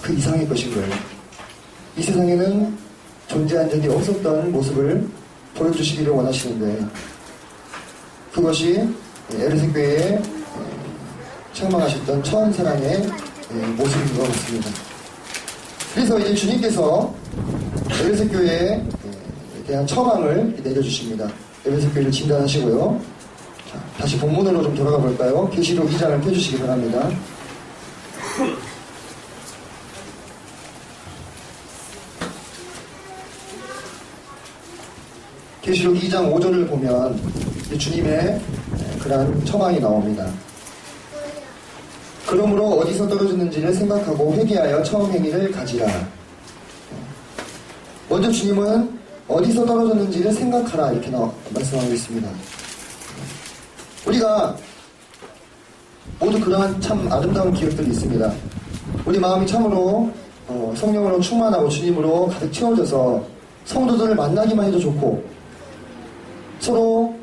그 이상의 것인 거예요. 이 세상에는 존재한 적이 없었던 모습을 보여주시기를 원하시는데, 그것이 에베소 교회에 책망하셨던 처음사랑의 모습인 것 같습니다. 그래서 이제 주님께서 에베소 교회에 대한 처방을 내려주십니다. 에베소 교회를 진단하시고요. 자, 다시 본문으로 좀 돌아가 볼까요? 계시록 2장을 펴주시기 바랍니다. 계시록 2장 5절을 보면 주님의 그러한 처방이 나옵니다. 그러므로 어디서 떨어졌는지를 생각하고 회개하여 처음 행위를 가지라. 먼저 주님은 어디서 떨어졌는지를 생각하라 이렇게 말씀하고 있습니다. 우리가 모두 그러한 참 아름다운 기억들이 있습니다. 우리 마음이 참으로 성령으로 충만하고 주님으로 가득 채워져서 성도들을 만나기만 해도 좋고, 서로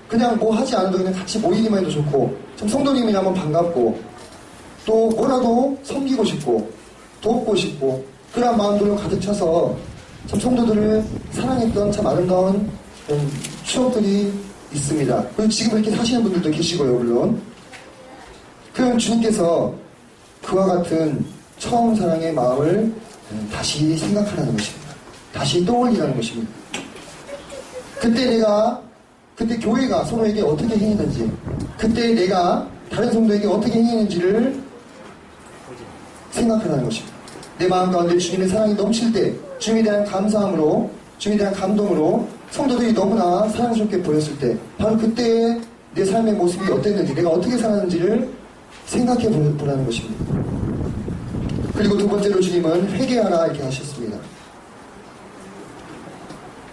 그냥 뭐 하지 않아도 그냥 같이 모이기만 해도 좋고, 참 성도님이라면 반갑고, 또 뭐라도 섬기고 싶고 돕고 싶고, 그런 마음들로 가득 차서 참 성도들을 사랑했던 참 아름다운 추억들이 있습니다. 그리고 지금 이렇게 사시는 분들도 계시고요, 물론. 그럼 주님께서 그와 같은 처음 사랑의 마음을 다시 생각하라는 것입니다. 다시 떠올리라는 것입니다. 그때 교회가 서로에게 어떻게 행했는지, 그때 내가 다른 성도에게 어떻게 행했는지를 생각하라는 것입니다. 내 마음 가운데 주님의 사랑이 넘칠 때, 주님에 대한 감사함으로, 주님에 대한 감동으로 성도들이 너무나 사랑스럽게 보였을 때, 바로 그때의 내 삶의 모습이 어땠는지, 내가 어떻게 살았는지를 생각해 보라는 것입니다. 그리고 두 번째로 주님은 회개하라 이렇게 하셨습니다.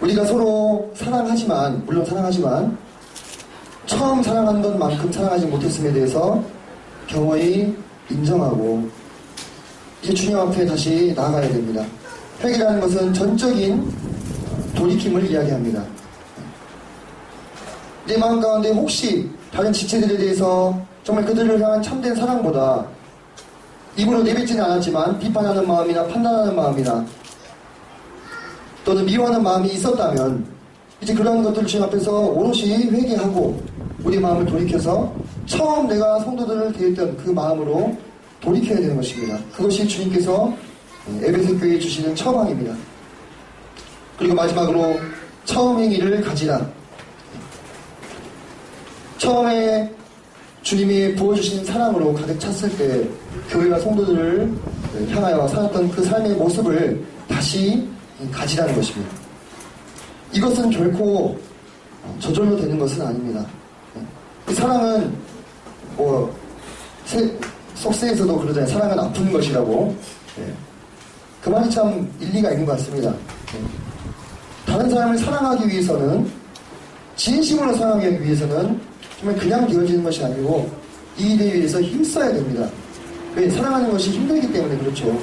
우리가 서로 사랑하지만, 물론 사랑하지만 처음 사랑한 것만큼 사랑하지 못했음에 대해서 경허히 인정하고 이제 주님 앞에 다시 나아가야 됩니다. 회개라는 것은 전적인 돌이킴을 이야기합니다. 내 마음 가운데 혹시 다른 지체들에 대해서 정말 그들을 향한 참된 사랑보다 입으로 내뱉지는 않았지만 비판하는 마음이나 판단하는 마음이나 또는 미워하는 마음이 있었다면, 이제 그런 것들을 주님 앞에서 오롯이 회개하고 우리 마음을 돌이켜서 처음 내가 성도들을 대했던 그 마음으로 돌이켜야 되는 것입니다. 그것이 주님께서 에베소 교회에 주시는 처방입니다. 그리고 마지막으로 처음 행위를 가지라. 처음에 주님이 부어주신 사랑으로 가득 찼을 때 교회와 성도들을 향하여 살았던 그 삶의 모습을 다시 가지라는 것입니다. 이것은 결코 저절로 되는 것은 아닙니다. 이 사랑은 속세에서도 그러잖아요. 사랑은 아픈 것이라고. 그 말이 참 일리가 있는 것 같습니다. 다른 사람을 사랑하기 위해서는, 진심으로 사랑하기 위해서는 정말 그냥 되어지는 것이 아니고 이 일에 위해서 힘써야 됩니다. 왜? 사랑하는 것이 힘들기 때문에 그렇죠.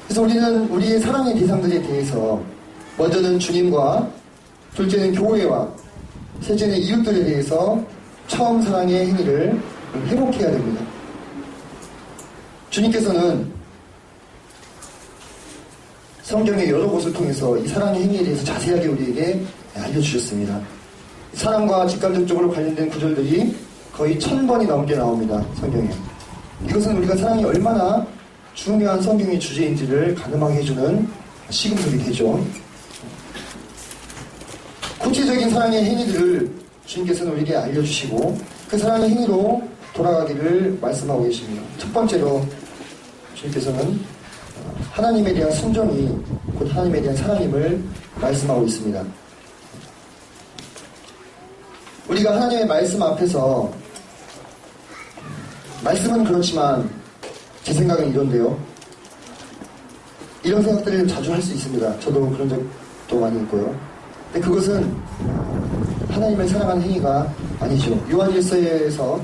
그래서 우리는 우리의 사랑의 대상들에 대해서 먼저는 주님과, 둘째는 교회와, 셋째는 이웃들에 대해서 처음 사랑의 행위를 회복해야 됩니다. 주님께서는 성경의 여러 곳을 통해서 이 사랑의 행위에 대해서 자세하게 우리에게 알려주셨습니다. 사랑과 직간접적으로 관련된 구절들이 거의 1000번이 넘게 나옵니다. 성경에. 이것은 우리가 사랑이 얼마나 중요한 성경의 주제인지를 가늠하게 해주는 시금석이 되죠. 구체적인 사랑의 행위들을 주님께서는 우리에게 알려주시고 그 사랑의 행위로 돌아가기를 말씀하고 계십니다. 첫 번째로 주님께서는 하나님에 대한 순종이 곧 하나님에 대한 사랑임을 말씀하고 있습니다. 우리가 하나님의 말씀 앞에서, 말씀은 그렇지만 제 생각은 이런데요, 이런 생각들을 자주 할 수 있습니다. 저도 그런 적도 많이 있고요. 근데 그것은 하나님을 사랑하는 행위가 아니죠. 요한일서에서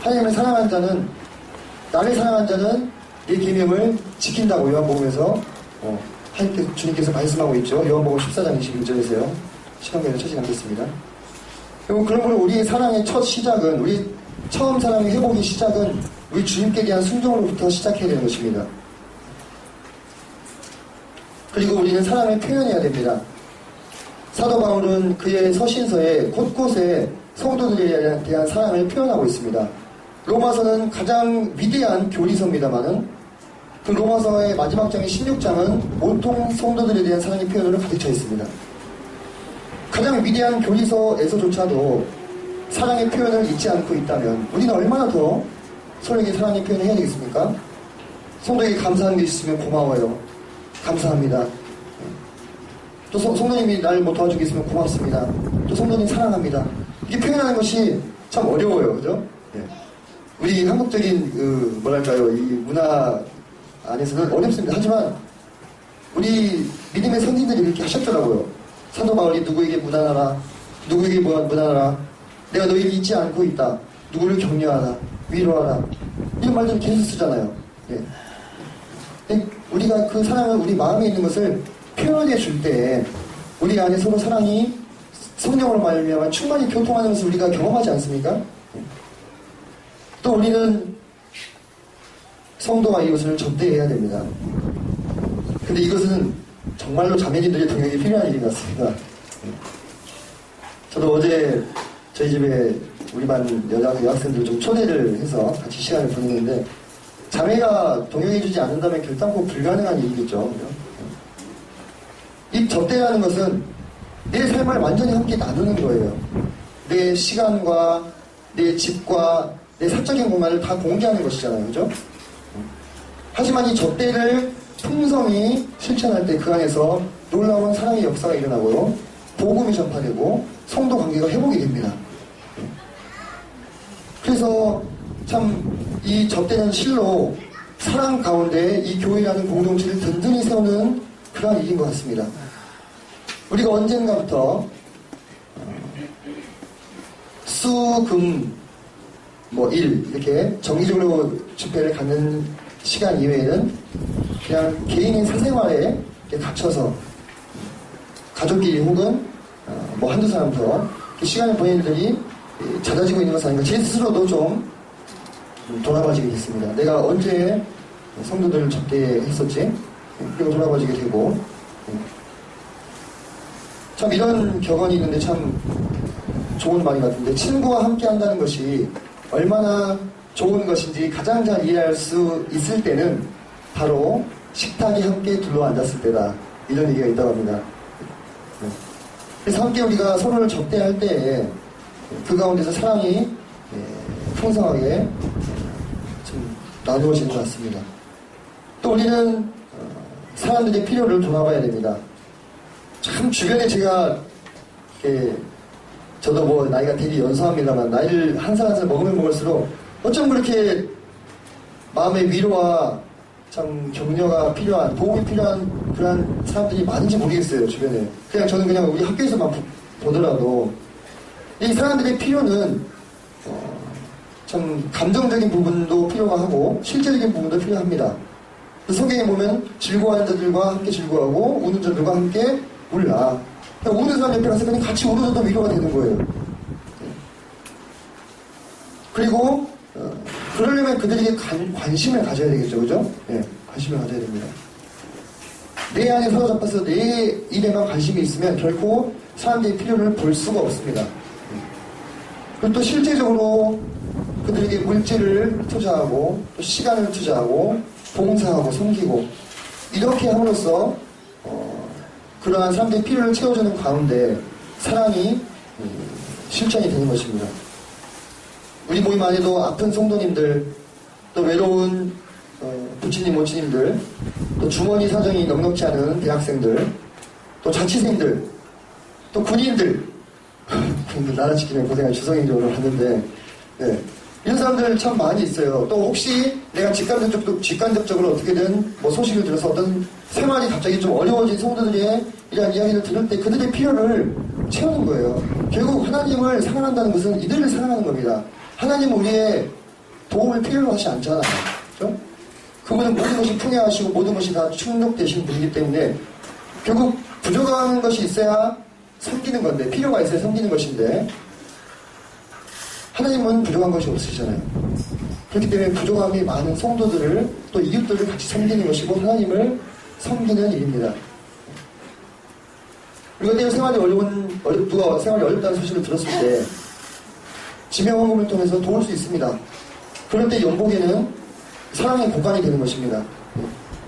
하나님을 사랑하는 자는, 나를 사랑하는 자는 내 계명을 지킨다고 요한복음에서 주님께서 말씀하고 있죠. 요한복음 14장 21절에서요. 시간 관계로 처지 않겠습니다. 그러므로 우리의 사랑의 첫 시작은, 우리 처음 사랑의 회복의 시작은 우리 주님께 대한 순종으로부터 시작해야 되는 것입니다. 그리고 우리는 사랑을 표현해야 됩니다. 사도 바울은 그의 서신서에 곳곳에 성도들에 대한 사랑을 표현하고 있습니다. 로마서는 가장 위대한 교리서입니다만은 그 로마서의 마지막 장인 16장은 온통 성도들에 대한 사랑의 표현으로 가득 차 있습니다. 가장 위대한 교리서에서조차도 사랑의 표현을 잊지 않고 있다면 우리는 얼마나 더 서로에게 사랑의 표현을 해야 되겠습니까? 성도에게 감사하는 게 있으면 고마워요. 감사합니다. 또 성도님이 나를 뭐 도와주고 있으면 고맙습니다. 또 성도님 사랑합니다. 이렇게 표현하는 것이 참 어려워요, 그죠? 예. 우리 한국적인 뭐랄까요, 이 문화 안에서는 어렵습니다. 하지만 우리 믿음의 선진들이 이렇게 하셨더라고요. 사도 바울이 누구에게 무난하라, 누구에게 무난하라, 내가 너희를 잊지 않고 있다, 누구를 격려하라, 위로하라, 이런 말들을 계속 쓰잖아요. 예. 우리가 그 사랑을 우리 마음에 있는 것을 표현해 줄 때 우리 안에 서로 사랑이 성령으로 말미암아 충만히 교통하는 것을 우리가 경험하지 않습니까? 또 우리는 성도가 이것을 접대해야 됩니다. 근데 이것은 정말로 자매님들의 동역이 필요한 일인 것 같습니다. 저도 어제 저희 집에 우리 반 여학생들 좀 초대를 해서 같이 시간을 보냈는데 자매가 동역해주지 않는다면 결단코 불가능한 일이겠죠. 이 접대라는 것은 내 삶을 완전히 함께 나누는 거예요. 내 시간과 내 집과 내 사적인 공간을 다 공개하는 것이잖아요. 그죠? 하지만 이 접대를 풍성히 실천할 때 그 안에서 놀라운 사랑의 역사가 일어나고요. 복음이 전파되고 성도 관계가 회복이 됩니다. 그래서 참 이 접대는 실로 사랑 가운데 이 교회라는 공동체를 든든히 세우는 그러한 일인 것 같습니다. 우리가 언젠가부터 수, 금, 일 이렇게 정기적으로 집회를 갖는 시간 이외에는 그냥 개인의 사생활에 갇혀서 가족끼리 혹은 한두 사람 더 시간을 보내는 일이 잦아지고 있는 것은 아닌가. 제 스스로도 좀 돌아봐지게 됐습니다. 내가 언제 성도들을 접대했었지? 그리고 돌아봐지게 되고 참 이런 격언이 있는데 참 좋은 말인 것 같은데 친구와 함께 한다는 것이 얼마나 좋은 것인지 가장 잘 이해할 수 있을 때는 바로 식탁에 함께 둘러앉았을 때다. 이런 얘기가 있다고 합니다. 그래서 함께 우리가 서로를 접대할 때 그 가운데서 사랑이 풍성하게 좀 나누어지는 것 같습니다. 또 우리는 사람들의 필요를 돌아봐야 됩니다. 참 주변에 제가 저도 나이가 되게 연소합니다만 나이를 한 살 한 살 먹으면 먹을수록 어쩜 그렇게 마음의 위로와 참 격려가 필요한 도움이 필요한 그런 사람들이 많은지 모르겠어요. 주변에 저는 그냥 우리 학교에서만 보더라도 이 사람들의 필요는 참 감정적인 부분도 필요가 하고 실제적인 부분도 필요합니다. 성경에 보면 즐거워하는 자들과 함께 즐거워하고 우는 자들과 함께 울라. 우는 사람 옆에 가서 그냥 같이 울어줘도 위로가 되는 거예요. 그리고 그러려면 그들에게 관심을 가져야 되겠죠. 그죠? 네, 관심을 가져야 됩니다. 내 안에 사로잡혀서 내 일에만 관심이 있으면 결코 사람들의 필요를 볼 수가 없습니다. 그리고 또 실제적으로 그들에게 물질을 투자하고 또 시간을 투자하고 봉사하고 섬기고 이렇게 함으로써 그러한 사람들의 필요를 채워주는 가운데 사랑이 실천이 되는 것입니다. 우리 모임 안에도 아픈 성도님들, 또 외로운 부치님, 모치님들, 또 주머니 사정이 넉넉지 않은 대학생들, 또 자취생들, 또 군인들, 나라 지키는 고생한 주성인적으로 봤는데, 네. 이런 사람들 참 많이 있어요. 또 혹시 내가 직간접적으로 어떻게든 소식을 들어서 어떤 생활이 갑자기 좀 어려워진 성도들의 이러한 이야기를 들을 때 그들의 필요를 채우는 거예요. 결국 하나님을 사랑한다는 것은 이들을 사랑하는 겁니다. 하나님은 우리의 도움을 필요로 하지 않잖아요. 그렇죠? 그분은 모든 것이 풍요하시고 모든 것이 다 충족되신 분이기 때문에 결국 부족한 것이 있어야 섬기는 건데, 필요가 있어야 섬기는 것인데 하나님은 부족한 것이 없으시잖아요. 그렇기 때문에 부족함이 많은 성도들을 또 이웃들을 같이 섬기는 것이고 하나님을 섬기는 일입니다. 그리고 내가 누가 생활이 어렵다는 소식을 들었을 때 지명헌금을 통해서 도울 수 있습니다. 그럴 때 연복에는 사랑의 공간이 되는 것입니다.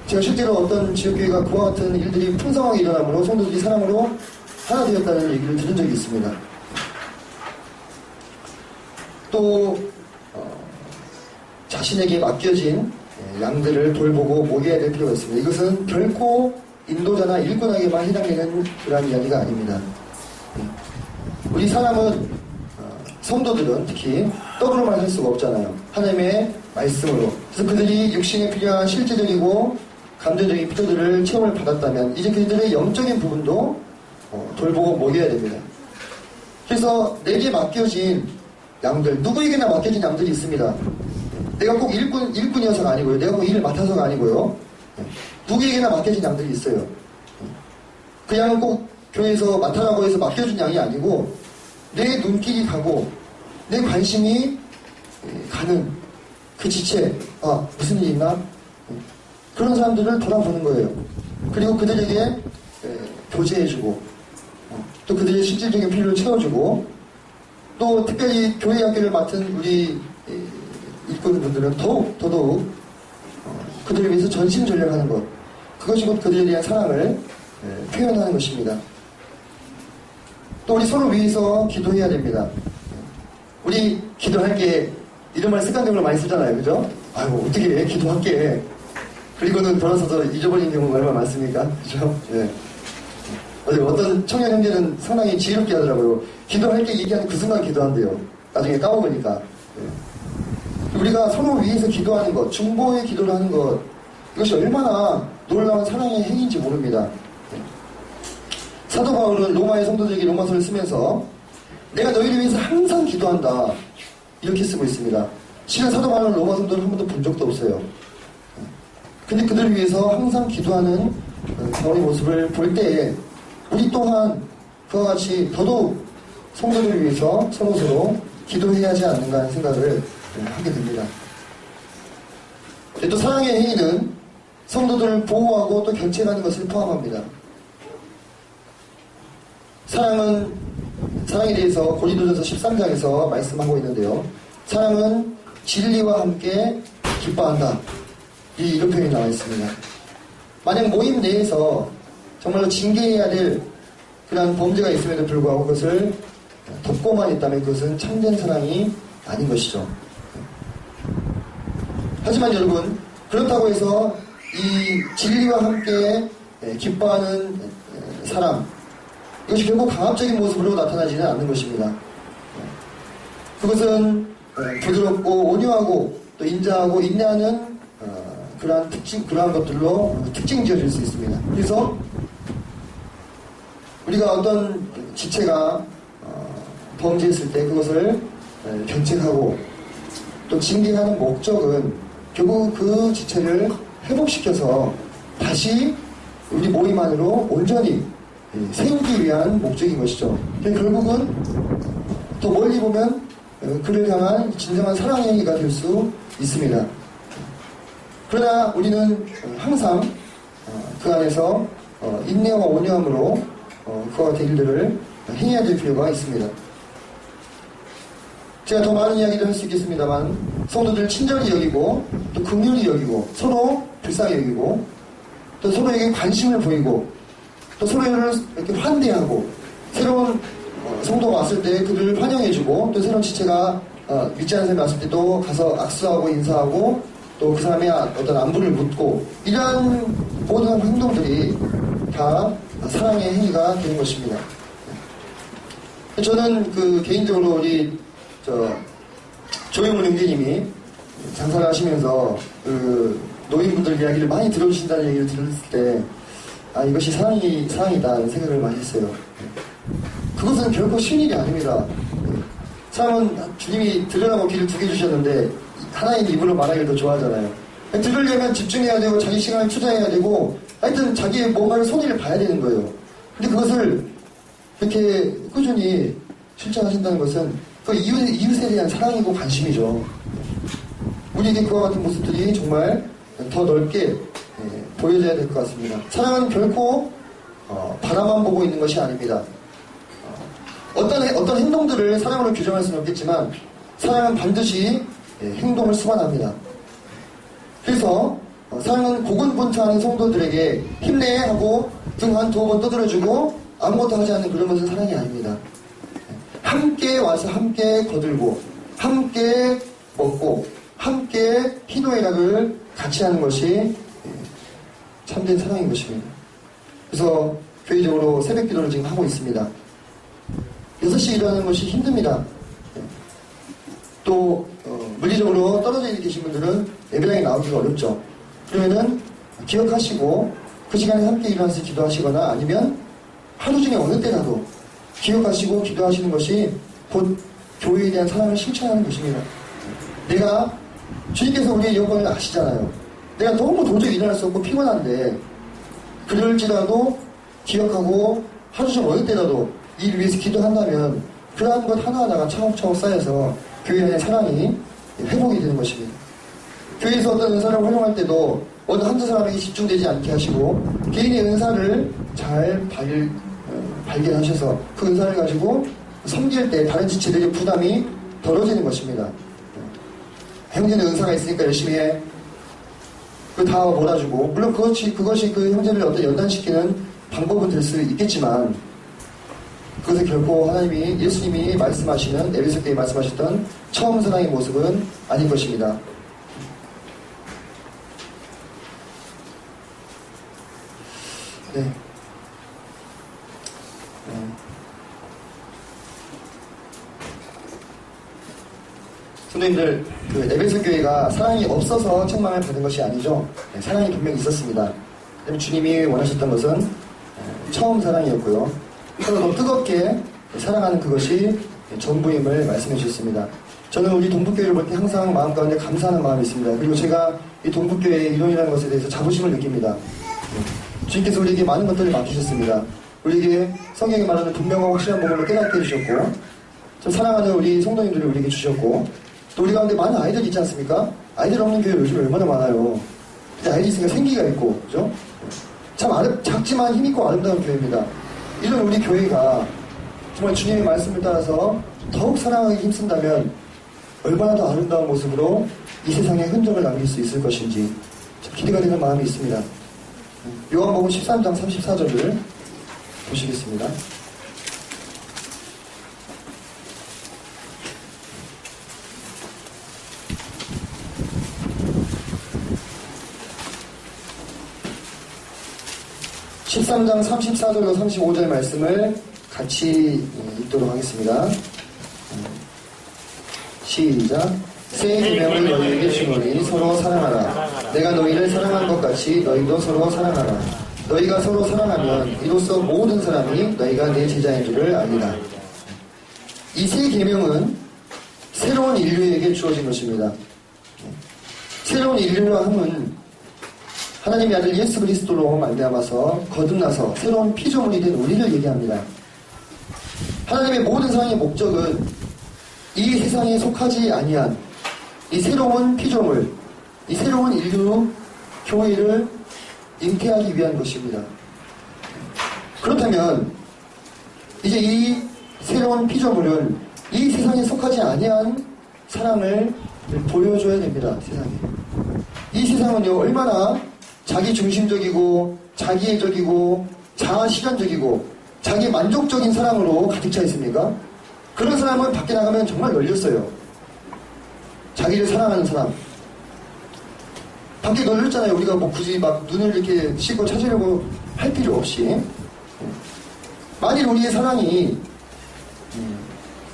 제가 실제로 어떤 지역교회가 그와 같은 일들이 풍성하게 일어나므로 성도들이 사랑으로 하나 되었다는 얘기를 들은 적이 있습니다. 또 자신에게 맡겨진 양들을 돌보고 먹여야 될 필요가 있습니다. 이것은 결코 인도자나 일꾼에게만 해당되는 그런 이야기가 아닙니다. 우리 사람은 성도들은 특히 떡으로만 살 수가 없잖아요. 하나님의 말씀으로. 그래서 그들이 육신에 필요한 실제적이고 감정적인 필요들을 체험을 받았다면 이제 그들의 영적인 부분도 돌보고 먹여야 됩니다. 그래서 내게 맡겨진 양들, 누구에게나 맡겨진 양들이 있습니다. 내가 꼭 일꾼이어서가 아니고요. 내가 꼭 일을 맡아서가 아니고요. 누구에게나 맡겨진 양들이 있어요. 그 양은 꼭 교회에서 맡아라고 해서 맡겨준 양이 아니고 내 눈길이 가고 내 관심이 가는 그 지체, 무슨 일이 있나? 그런 사람들을 돌아보는 거예요. 그리고 그들에게 교제해주고 또 그들의 실질적인 필요를 채워주고 또 특별히 교회 학교를 맡은 우리 일꾼분들은 더더욱 그들을 위해서 전심전력하는 것, 그것이 곧 그들에 대한 사랑을 표현하는 것입니다. 또 우리 서로 위해서 기도해야 됩니다. 우리 기도할 게 이런 말 습관적으로 많이 쓰잖아요. 그죠? 아이고 어떻게 해? 기도할게. 그리고는 돌아서서 잊어버리는 경우가 얼마나 많습니까? 그죠? 예. 어떤 청년 형제는 상당히 지혜롭게 하더라고요. 기도할게 얘기하는 그 순간 기도한대요. 나중에 까먹으니까. 예. 우리가 서로 위해서 기도하는 것, 중보의 기도를 하는 것, 이것이 얼마나 놀라운 사랑의 행위인지 모릅니다. 예. 사도 바울은 로마의 성도들에게 로마서를 쓰면서 내가 너희를 위해서 항상 기도한다 이렇게 쓰고 있습니다. 실은 사도 바울은 로마 성도를 한 번도 본 적도 없어요. 근데 그들을 위해서 항상 기도하는 바울의 모습을 볼 때에 우리 또한 그와 같이 더더욱 성도들을 위해서 서로서로 기도해야 하지 않는가 하는 생각을 하게 됩니다. 또 사랑의 행위는 성도들을 보호하고 또 견책하는 것을 포함합니다. 사랑에 대해서 고린도전서 13장에서 말씀하고 있는데요. 사랑은 진리와 함께 기뻐한다. 이런 표현이 나와 있습니다. 만약 모임 내에서 정말로 징계해야 될 그런 범죄가 있음에도 불구하고 그것을 덮고만 있다면 그것은 참된 사랑이 아닌 것이죠. 하지만 여러분, 그렇다고 해서 이 진리와 함께 기뻐하는 사람, 이것이 결국 강압적인 모습으로 나타나지는 않는 것입니다. 그것은 부드럽고 온유하고 또 인자하고 인내하는 그러한 것들로 특징 지어질 수 있습니다. 그래서 우리가 어떤 지체가 범죄했을 때 그것을 견책하고 또 징계하는 목적은 결국 그 지체를 회복시켜서 다시 우리 모임 안으로 온전히 세우기 위한 목적인 것이죠. 결국은 더 멀리 보면 그를 향한 진정한 사랑의 행위가 될 수 있습니다. 그러나 우리는 항상 그 안에서 인내와 온유함으로 그와 같은 일들을 행해야 될 필요가 있습니다. 제가 더 많은 이야기를 할 수 있겠습니다만 성도들을 친절히 여기고 또 긍휼히 여기고 서로 불쌍히 여기고 또 서로에게 관심을 보이고 또 서로를 이렇게 환대하고 새로운 성도가 왔을 때 그들을 환영해주고 또 새로운 지체가 믿지 않는 사람이 왔을 때도 가서 악수하고 인사하고 또 그 사람의 어떤 안부를 묻고 이러한 모든 행동들이 다 사랑의 행위가 되는 것입니다. 저는 개인적으로 우리 조용훈 형제님이 장사를 하시면서 노인분들 이야기를 많이 들어주신다는 얘기를 들었을 때 이것이 사랑이다 하는 생각을 많이 했어요. 그것은 결코 쉬운 일이 아닙니다. 사람은 주님이 들으라고 귀를 2개 주셨는데 하나인 입으로 말하기를 더 좋아하잖아요. 들으려면 집중해야 되고 자기 시간을 투자해야 되고 하여튼 자기의 뭔가를 손해를 봐야 되는 거예요. 근데 그것을 이렇게 꾸준히 실천하신다는 것은 그 이웃에 대한 사랑이고 관심이죠. 우리에게 그와 같은 모습들이 정말 더 넓게 보여져야 될 것 같습니다. 사랑은 결코 바라만 보고 있는 것이 아닙니다. 어떤 행동들을 사랑으로 규정할 수는 없겠지만 사랑은 반드시 행동을 수반합니다. 그래서 사랑은 고군분투하는 성도들에게 힘내 하고 등 한 2번 떠들어주고 아무것도 하지 않는 그런 것은 사랑이 아닙니다. 함께 와서 함께 거들고 함께 먹고 함께 희노애락을 같이 하는 것이 참된 사랑인 것입니다. 그래서 교회적으로 새벽 기도를 지금 하고 있습니다. 6시에 일어나는 것이 힘듭니다. 또 물리적으로 떨어져 계신 분들은 예배당에 나오기가 어렵죠. 그러면은 기억하시고 그 시간에 함께 일어나서 기도하시거나 아니면 하루 중에 어느 때라도 기억하시고 기도하시는 것이 곧 교회에 대한 사랑을 실천하는 것입니다. 내가 주님께서 우리의 여건을 아시잖아요. 내가 너무 도저히 일어날 수 없고 피곤한데 그럴지라도 기억하고 하루 중 어느 때라도 이를 위해서 기도한다면 그러한 것 하나하나가 차곡차곡 쌓여서 교회 안의 사랑이 회복이 되는 것입니다. 교회에서 어떤 은사를 활용할 때도 어느 한두 사람에게 집중되지 않게 하시고 개인의 은사를 잘 발견하셔서 그 은사를 가지고 섬길 때 다른 지체들의 부담이 덜어지는 것입니다. 형제는 은사가 있으니까 열심히 해. 그 다 몰아주고 물론 그것이 그 형제를 어떤 연단시키는 방법은 될 수 있겠지만 그것은 결코 하나님이 예수님이 말씀하시는 에베소 교회에 말씀하셨던 처음 사랑의 모습은 아닌 것입니다. 네. 성도님들, 그 에베소 교회가 사랑이 없어서 책망을 받은 것이 아니죠. 네, 사랑이 분명히 있었습니다. 주님이 원하셨던 것은 처음 사랑이었고요. 서로 뜨겁게 사랑하는 그것이 전부임을 말씀해 주셨습니다. 저는 우리 동북교회를 볼 때 항상 마음 가운데 감사하는 마음이 있습니다. 그리고 제가 이 동북교회의 일원이라는 것에 대해서 자부심을 느낍니다. 주님께서 우리에게 많은 것들을 맡기셨습니다. 우리에게 성경에 말하는 분명하고 확실한 부분을 깨닫게 해주셨고 좀 사랑하는 우리 성도님들을 우리에게 주셨고 또 우리 가운데 많은 아이들이 있지 않습니까? 아이들 없는 교회 요즘에 얼마나 많아요. 근데 아이들이 있으니까 생기가 있고 그죠? 참 작지만 힘있고 아름다운 교회입니다. 이런 우리 교회가 정말 주님의 말씀을 따라서 더욱 사랑하기 힘쓴다면 얼마나 더 아름다운 모습으로 이 세상에 흔적을 남길 수 있을 것인지 참 기대가 되는 마음이 있습니다. 요한복음 13장 34절을 보시겠습니다. (13장) 34절과 35절 말씀을 같이 읽도록 하겠습니다. 시작. 새 계명을 너희에게 주노니 서로 사랑하라. 내가 너희를 사랑한 것 같이 너희도 서로 사랑하라. 너희가 서로 사랑하면 이로써 모든 사람이 너희가 내 제자인 줄을 알리라. 이 새 계명은 새로운 인류에게 주어진 것입니다. 새로운 인류라 함은 하나님의 아들 예수 그리스도로 말미암아서 거듭나서 새로운 피조물이 된 우리를 얘기합니다. 하나님의 모든 사랑의 목적은 이 세상에 속하지 아니한 이 새로운 피조물, 이 새로운 인류 교회를 잉태하기 위한 것입니다. 그렇다면 이제 이 새로운 피조물은 이 세상에 속하지 아니한 사랑을 보여줘야 됩니다. 세상에. 이 세상은요 얼마나 자기 중심적이고 자기애적이고 자아실현적이고 자기 만족적인 사랑으로 가득 차 있습니까? 그런 사람은 밖에 나가면 정말 널렸어요. 자기를 사랑하는 사람. 밖에 널렸잖아요. 우리가 뭐 굳이 막 눈을 이렇게 씻고 찾으려고 할 필요 없이. 만일 우리의 사랑이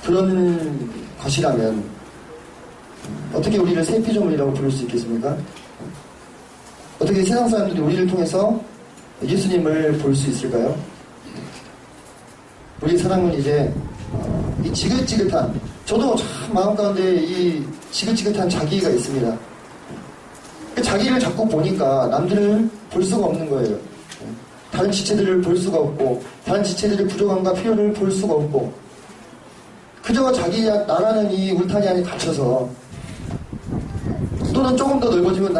그런 것이라면 어떻게 우리를 새 피조물이라고 부를 수 있겠습니까? 어떻게 세상 사람들이 우리를 통해서 예수님을 볼 수 있을까요? 우리의 사랑은 이제 이 지긋지긋한, 저도 참 마음 가운데 이 지긋지긋한 자기가 있습니다. 그 자기를 자꾸 보니까 남들을 볼 수가 없는 거예요. 다른 지체들을 볼 수가 없고 다른 지체들의 부족함과 필요를 볼 수가 없고 그저 자기 나라는 이 울타리 안에 갇혀서 또는 조금 더 넓어지면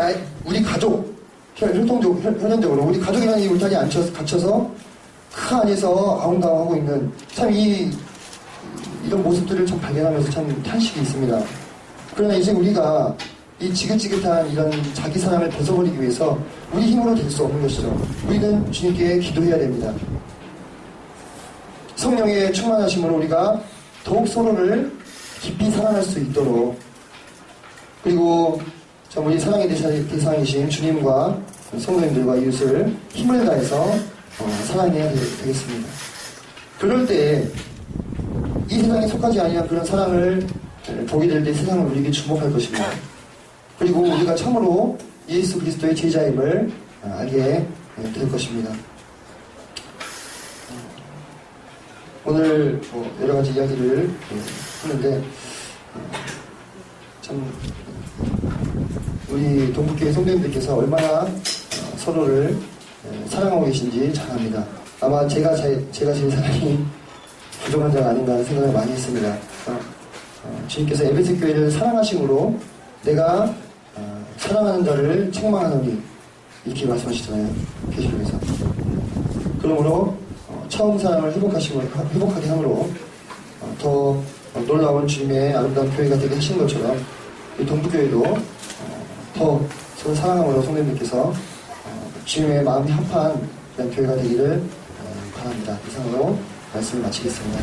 우리 가족 현현적으로 우리 가족이라는 이 울타리에 갇혀서 그 안에서 아웅다웅하고 있는 참 이런 모습들을 참 발견하면서 참 탄식이 있습니다. 그러나 이제 우리가 이 지긋지긋한 이런 자기 사랑을 벗어버리기 위해서 우리 힘으로 될 수 없는 것이죠. 우리는 주님께 기도해야 됩니다. 성령의 충만하심으로 우리가 더욱 서로를 깊이 사랑할 수 있도록, 그리고 우리 사랑의 대상이신 주님과 성도님들과 이웃을 힘을 다해서 사랑해야 되겠습니다. 그럴 때 이 세상에 속하지 아니한 그런 사랑을 보게 될 때 세상은 우리에게 주목할 것입니다. 그리고 우리가 참으로 예수 그리스도의 제자임을 알게 될 것입니다. 오늘 여러 가지 이야기를 하는데 참 우리 동북교회 성도님들께서 얼마나 서로를 사랑하고 계신지 잘 압니다. 아마 제가 제일 사랑이 부족한 자가 아닌가 하는 생각을 많이 했습니다. 주님께서 에베소 교회를 사랑하심으로 내가 사랑하는 자를 책망하노니 이렇게 말씀하시잖아요. 계시록에서. 그러므로 처음 사랑을 회복하게 함으로 더 놀라운 주님의 아름다운 교회가 되게 하시는 것처럼 이 동북교회도 더 서로 사랑함으로 성도님들께서 주님의 마음이 합한 그런 교회가 되기를 바랍니다. 이상으로 말씀을 마치겠습니다.